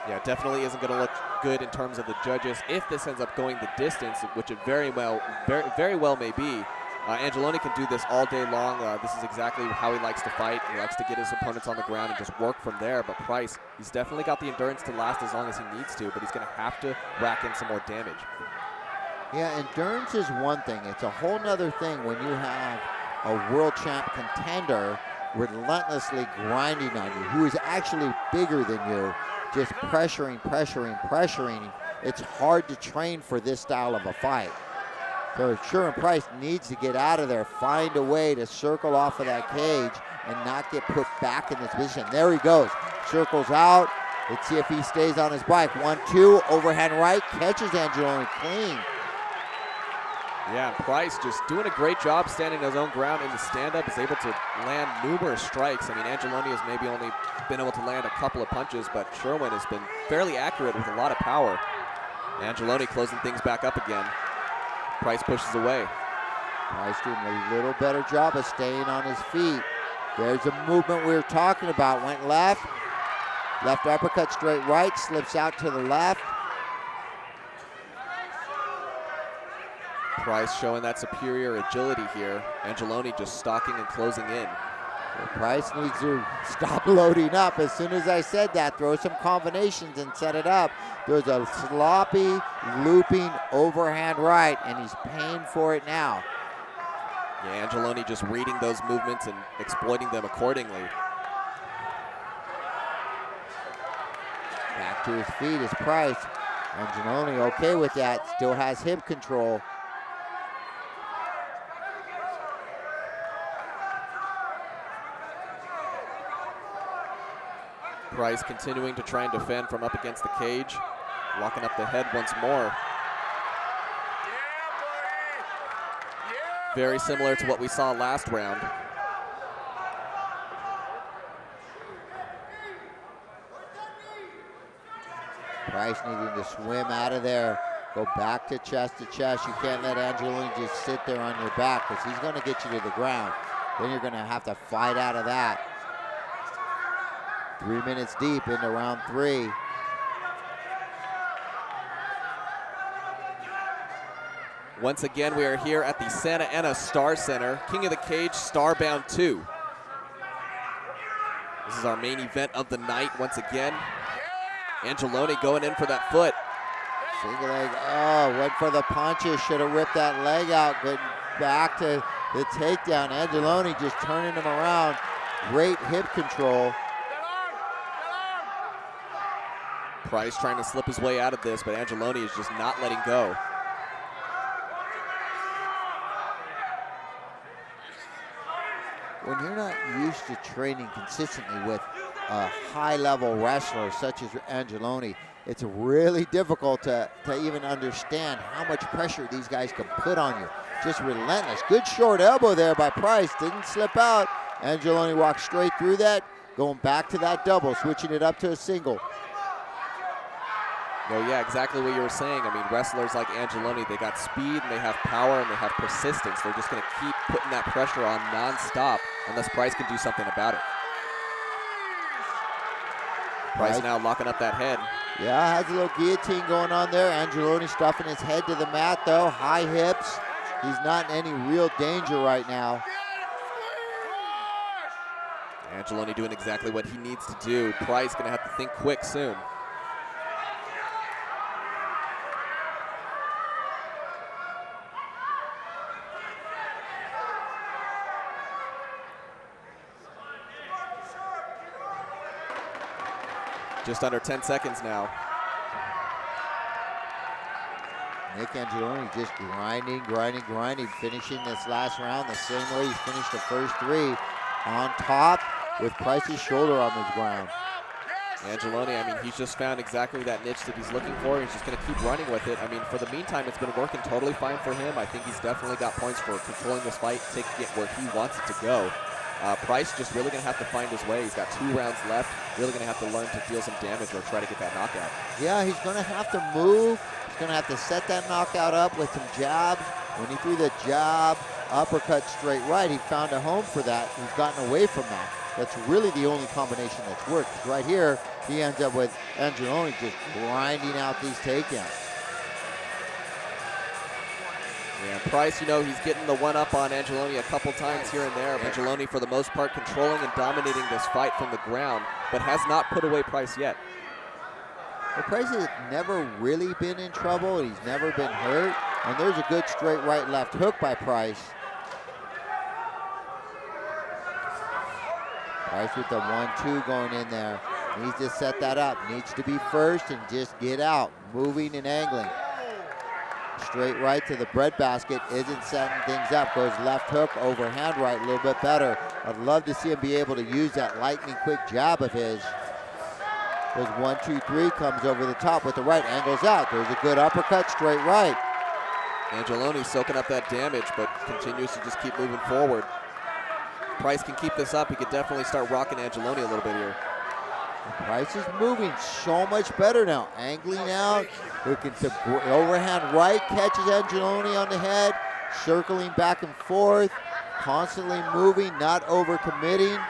Yeah, definitely isn't going to look good in terms of the judges if this ends up going the distance, which it very well may be. Angeloni can do this all day long. This is exactly how he likes to fight. He likes to get his opponents on the ground and just work from there. But Price, he's definitely got the endurance to last as long as he needs to, but he's going to have to rack in some more damage. Yeah, endurance is one thing. It's a whole nother thing when you have a world champ contender relentlessly grinding on you, who is actually bigger than you, just pressuring. It's hard to train for this style of a fight. So Sherwin Price needs to get out of there, find a way to circle off of that cage and not get put back in this position. There he goes, circles out. Let's see if he stays on his bike. 1-2, overhand right, catches Angeloni clean. Yeah, Price just doing a great job standing his own ground in the stand-up, is able to land numerous strikes. I mean, Angeloni has maybe only been able to land a couple of punches, but Sherwin has been fairly accurate with a lot of power. Angeloni closing things back up again. Price pushes away. Price doing a little better job of staying on his feet. There's a movement we were talking about. Went left. Left uppercut, straight right. Slips out to the left. Price showing that superior agility here. Angeloni just stalking and closing in. Price needs to stop loading up. As soon as I said that, throw some combinations and set it up. There's a sloppy, looping overhand right, and he's paying for it now. Yeah, Angeloni just reading those movements and exploiting them accordingly. Back to his feet is Price. Angeloni okay with that, still has hip control. Price continuing to try and defend from up against the cage, locking up the head once more. Very similar to what we saw last round. Price needing to swim out of there, go back to chest. You can't let Angeloni just sit there on your back because he's going to get you to the ground. Then you're going to have to fight out of that. 3 minutes deep into round 3. Once again, we are here at the Santa Ana Star Center, King of the Cage Starbound II. This is our main event of the night once again. Angeloni going in for that foot. Single leg, oh, went for the punches, should have ripped that leg out, but back to the takedown. Angeloni just turning him around. Great hip control. Price trying to slip his way out of this, but Angeloni is just not letting go. When you're not used to training consistently with a high-level wrestler such as Angeloni, it's really difficult to even understand how much pressure these guys can put on you. Just relentless. Good short elbow there by Price. Didn't slip out. Angeloni walked straight through that, going back to that double, switching it up to a single. Well, yeah, exactly what you were saying. I mean, wrestlers like Angeloni, they got speed and they have power and they have persistence. They're just going to keep putting that pressure on nonstop unless Price can do something about it. Price now locking up that head. Yeah, has a little guillotine going on there. Angeloni stuffing his head to the mat, though. High hips. He's not in any real danger right now. Angeloni doing exactly what he needs to do. Price going to have to think quick soon. Just under 10 seconds now. Nick Angeloni just grinding, finishing this last round the same way he's finished the first 3, on top with Price's shoulder on the ground. Angeloni, I mean, he's just found exactly that niche that he's looking for. He's just going to keep running with it. I mean, for the meantime, it's been working totally fine for him. I think he's definitely got points for controlling this fight, taking it where he wants it to go. Price just really going to have to find his way. He's got 2 rounds left. Really going to have to learn to deal some damage or try to get that knockout. Yeah, he's going to have to move. He's going to have to set that knockout up with some jabs. When he threw the jab, uppercut, straight right, he found a home for that. He's gotten away from that. That's really the only combination that's worked. Right here, he ends up with Angeloni just grinding out these takedowns. Yeah, Price, you know, he's getting the one-up on Angeloni a couple times here and there. Angeloni, for the most part, controlling and dominating this fight from the ground, but has not put away Price yet. Well, Price has never really been in trouble. He's never been hurt. And there's a good straight right left hook by Price. Price with the 1-2 going in there. Needs to set that up. Needs to be first and just get out. Moving and angling. Straight right to the breadbasket, isn't setting things up. Goes left hook, overhand right, a little bit better. I'd love to see him be able to use that lightning quick jab of his. Goes 1-2-3, comes over the top with the right, angles out. There's a good uppercut, straight right. Angeloni soaking up that damage, but continues to just keep moving forward. Price can keep this up. He could definitely start rocking Angeloni a little bit here. Price is moving so much better now. Angling out, looking to overhand right, catches Angeloni on the head, circling back and forth, constantly moving, not overcommitting.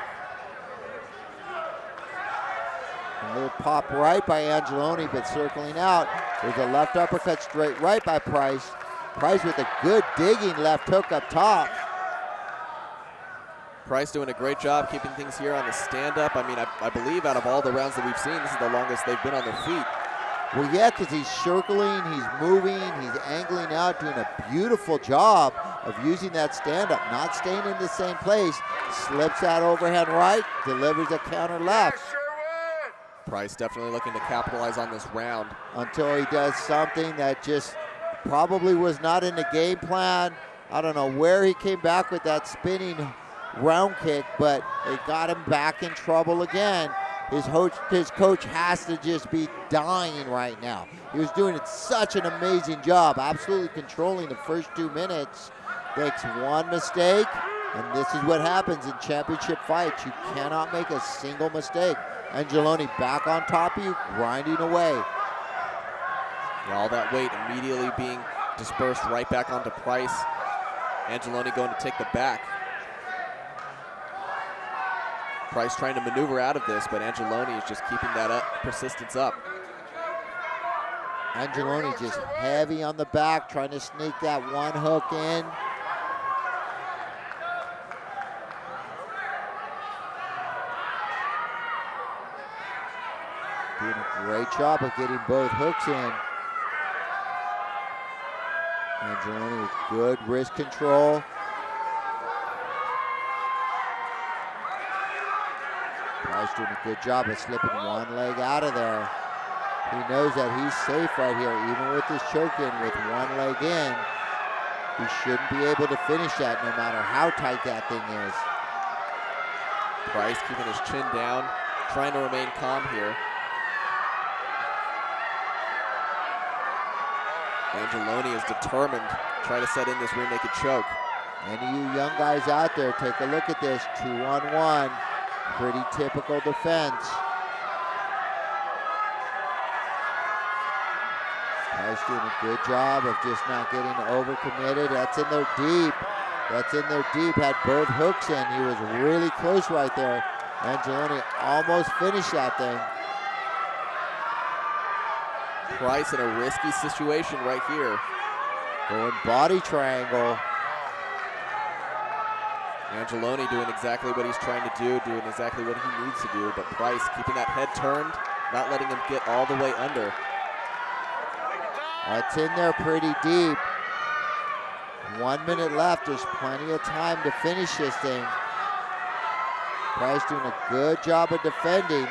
A little pop right by Angeloni, but circling out. There's a left uppercut straight right by Price. Price with a good digging left hook up top. Price doing a great job keeping things here on the stand-up. I mean, I believe out of all the rounds that we've seen, this is the longest they've been on their feet. Well, yeah, because he's circling, he's moving, he's angling out, doing a beautiful job of using that stand-up, not staying in the same place. Slips that overhand right, delivers a counter left. Price definitely looking to capitalize on this round. Until he does something that just probably was not in the game plan. I don't know where he came back with that spinning round kick, but it got him back in trouble again. His coach has to just be dying right now. He was doing such an amazing job, absolutely controlling the first 2 minutes. Makes one mistake, and this is what happens in championship fights. You cannot make a single mistake. Angeloni back on top of you, grinding away. Yeah, all that weight immediately being dispersed right back onto Price. Angeloni going to take the back. Price trying to maneuver out of this, but Angeloni is just keeping that persistence up. Angeloni just heavy on the back, trying to sneak that one hook in. Doing a great job of getting both hooks in. Angeloni with good wrist control. Price doing a good job of slipping one leg out of there. He knows that he's safe right here, even with this choke in with one leg in. He shouldn't be able to finish that no matter how tight that thing is. Price keeping his chin down, trying to remain calm here. Angeloni is determined, trying to set in this rear naked choke. Any of you young guys out there, take a look at this, 2-on-1. Pretty typical defense. Price doing a good job of just not getting overcommitted. That's in there deep. That's in there deep. Had both hooks in. He was really close right there. Angeloni almost finished that thing. Price in a risky situation right here. Going body triangle. Angeloni doing exactly what he's trying to do, doing exactly what he needs to do, but Price keeping that head turned, not letting him get all the way under. That's in there pretty deep. 1 minute left, there's plenty of time to finish this thing. Price doing a good job of defending.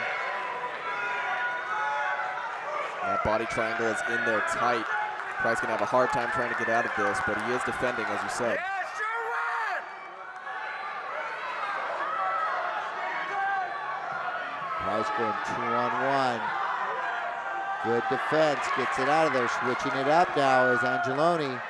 That body triangle is in there tight. Price gonna have a hard time trying to get out of this, but he is defending, as you said. Price going 2-on-1. Good defense, gets it out of there. Switching it up now is Angeloni.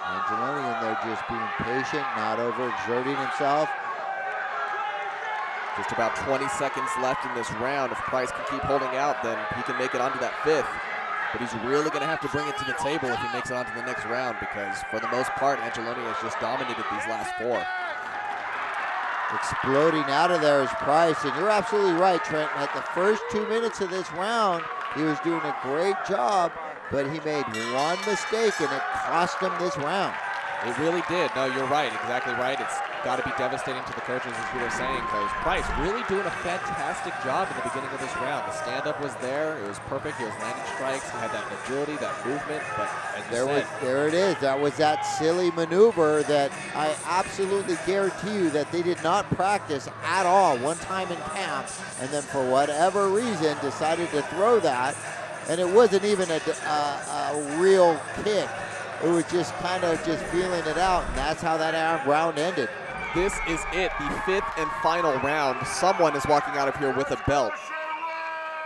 Angeloni in there just being patient, not overexerting himself. Just about 20 seconds left in this round. If Price can keep holding out, then he can make it onto that fifth. But he's really going to have to bring it to the table if he makes it onto the next round, because for the most part, Angeloni has just dominated these last 4. Exploding out of there is Price, and you're absolutely right, Trent. At the first 2 minutes of this round, he was doing a great job, but he made one mistake, and it cost him this round. It really did. No, you're right. Exactly right. It's got to be devastating to the coaches, as we were saying, because Price really doing a fantastic job in the beginning of this round. The stand-up was there. It was perfect. He was landing strikes. He had that agility, that movement. But as you said, there it is. That was that silly maneuver that I absolutely guarantee you that they did not practice at all one time in camp, and then for whatever reason decided to throw that, and it wasn't even a real kick. It was just kind of just feeling it out, and that's how that round ended. This is it, the 5th and final round. Someone is walking out of here with a belt.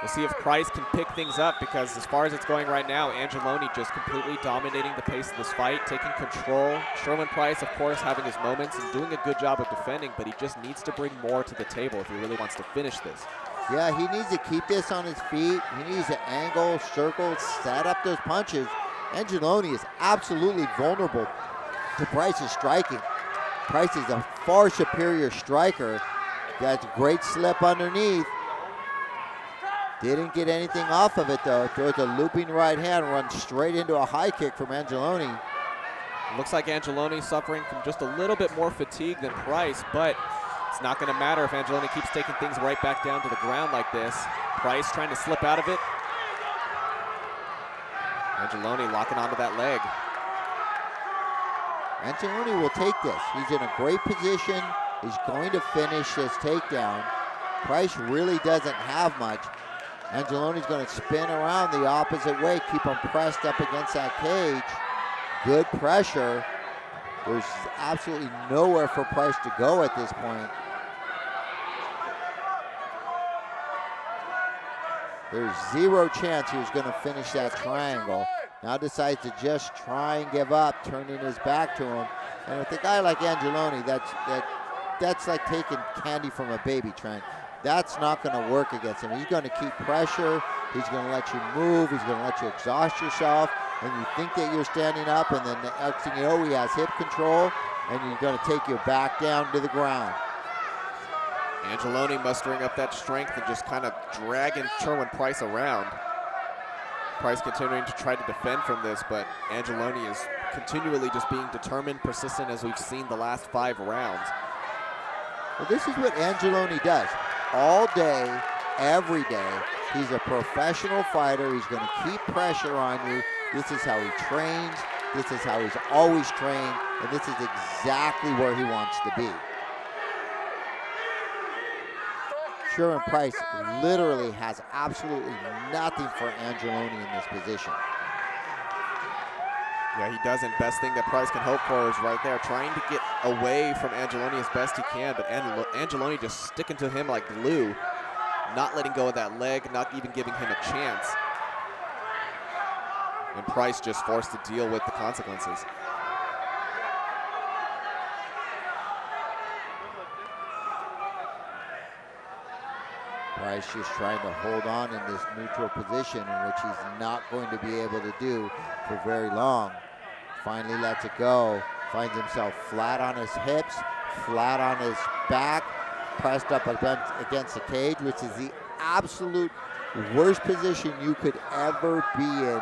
We'll see if Price can pick things up, because as far as it's going right now, Angeloni just completely dominating the pace of this fight, taking control. Sherwin Price, of course, having his moments and doing a good job of defending, but he just needs to bring more to the table if he really wants to finish this. Yeah, he needs to keep this on his feet. He needs to angle, circle, set up those punches. Angeloni is absolutely vulnerable to Price's striking. Price is a far superior striker. Got a great slip underneath. Didn't get anything off of it though. Throws a looping right hand, runs straight into a high kick from Angeloni. Looks like Angeloni suffering from just a little bit more fatigue than Price, but it's not going to matter if Angeloni keeps taking things right back down to the ground like this. Price trying to slip out of it. Angeloni locking onto that leg. Angeloni will take this. He's in a great position. He's going to finish this takedown. Price really doesn't have much. Angeloni's going to spin around the opposite way, keep him pressed up against that cage. Good pressure. There's absolutely nowhere for Price to go at this point. There's zero chance he was going to finish that triangle. Now decides to just try and give up, turning his back to him. And with a guy like Angeloni, that's like taking candy from a baby, Trent. That's not going to work against him. He's going to keep pressure. He's going to let you move. He's going to let you exhaust yourself. And you think that you're standing up, and then the next thing you know, he has hip control, and he's going to take you back down to the ground. Angeloni mustering up that strength and just kind of dragging Sherwin Price around. Price continuing to try to defend from this, but Angeloni is continually just being determined, persistent, as we've seen the last 5 rounds. Well, this is what Angeloni does. All day, every day, he's a professional fighter. He's going to keep pressure on you. This is how he trains. This is how he's always trained. And this is exactly where he wants to be. Sherwin Price literally has absolutely nothing for Angeloni in this position. Yeah, he doesn't. Best thing that Price can hope for is right there, trying to get away from Angeloni as best he can, but Angeloni just sticking to him like glue, not letting go of that leg, not even giving him a chance. And Price just forced to deal with the consequences. Price just trying to hold on in this neutral position, in which he's not going to be able to do for very long. Finally lets it go, finds himself flat on his hips, flat on his back, pressed up against the cage, which is the absolute worst position you could ever be in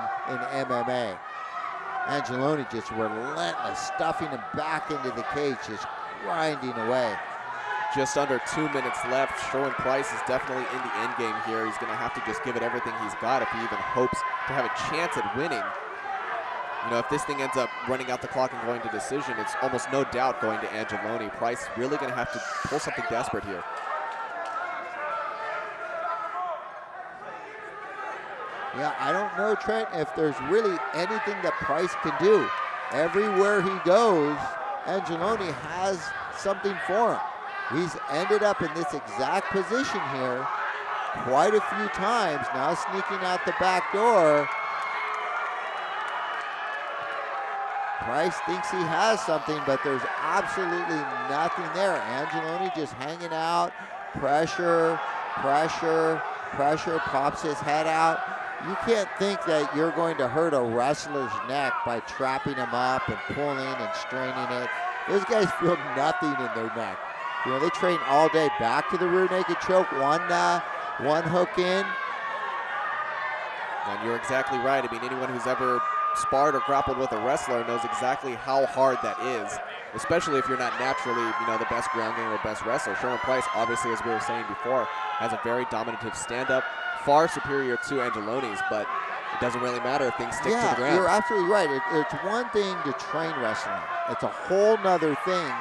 MMA. Angeloni just relentless, stuffing him back into the cage, just grinding away. Just under 2 minutes left. Sherwin Price is definitely in the end game here. He's going to have to just give it everything he's got if he even hopes to have a chance at winning. You know, if this thing ends up running out the clock and going to decision, it's almost no doubt going to Angeloni. Price really going to have to pull something desperate here. Yeah, I don't know, Trent, if there's really anything that Price can do. Everywhere he goes, Angeloni has something for him. He's ended up in this exact position here quite a few times, now sneaking out the back door. Price thinks he has something, but there's absolutely nothing there. Angeloni just hanging out, pressure, pressure, pressure, pops his head out. You can't think that you're going to hurt a wrestler's neck by trapping him up and pulling and straining it. Those guys feel nothing in their neck. You know, they train all day. Back to the rear naked choke, one hook in. And you're exactly right. I mean, anyone who's ever sparred or grappled with a wrestler knows exactly how hard that is, especially if you're not naturally, you know, the best ground game or best wrestler. Sherwin Price, obviously, as we were saying before, has a very dominative stand-up, far superior to Angeloni's, but it doesn't really matter if things stick to the ground. You're absolutely right. It's one thing to train wrestling. It's a whole nother thing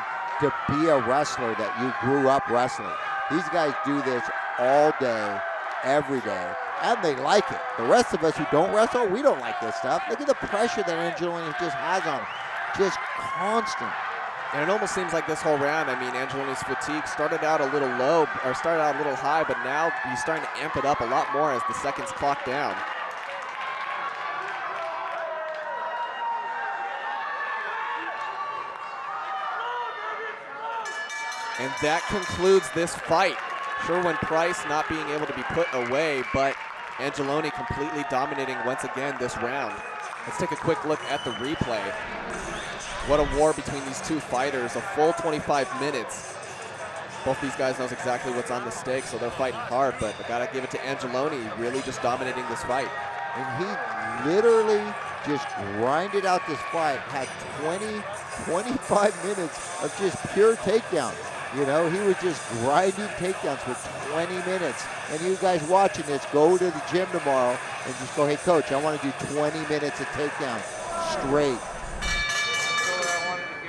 to be a wrestler that you grew up wrestling. These guys do this all day, every day, and they like it. The rest of us who don't wrestle, we don't like this stuff. Look at the pressure that Angeloni just has on him. Just constant. And it almost seems like this whole round, I mean, Angeloni's fatigue started out a little low, or started out a little high, but now he's starting to amp it up a lot more as the seconds clock down. And that concludes this fight. Sherwin Price not being able to be put away, but Angeloni completely dominating once again this round. Let's take a quick look at the replay. What a war between these two fighters, a full 25 minutes. Both these guys knows exactly what's on the stake, so they're fighting hard, but I gotta give it to Angeloni, really just dominating this fight. And he literally just grinded out this fight, had 25 minutes of just pure takedowns. You know, he was just grinding takedowns for 20 minutes. And you guys watching this, go to the gym tomorrow and just go, hey, coach, I want to do 20 minutes of takedowns straight.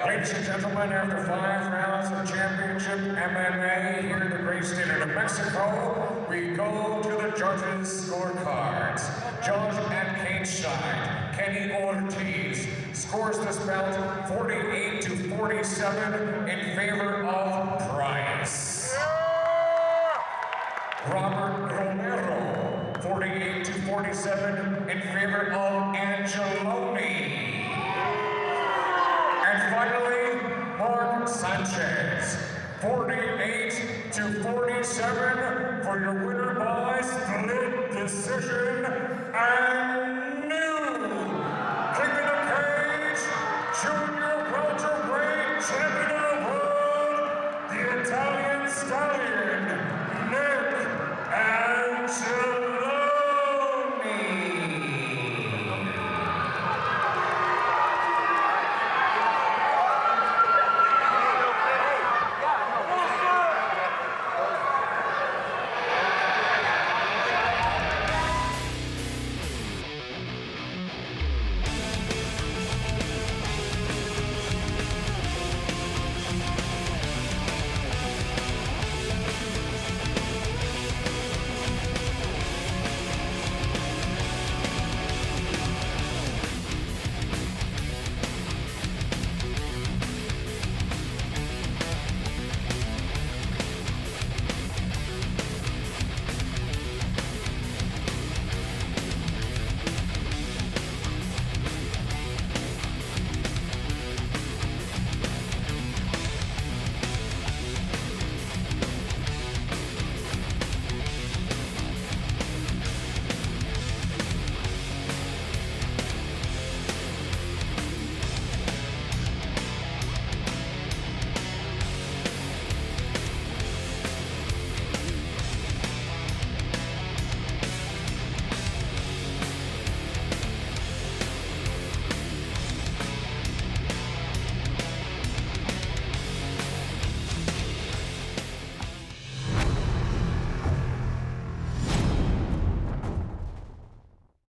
Ladies and gentlemen, after 5 rounds of championship MMA here in the great state of New Mexico, we go to the judges' scorecards. Judge at cage-side, Kenny Ortiz, scores this bout 48-47 in favor of Price. Robert Romero, 48-47 in favor of Angeloni. And finally, Mark Sanchez, 48-47 for your winner by split decision and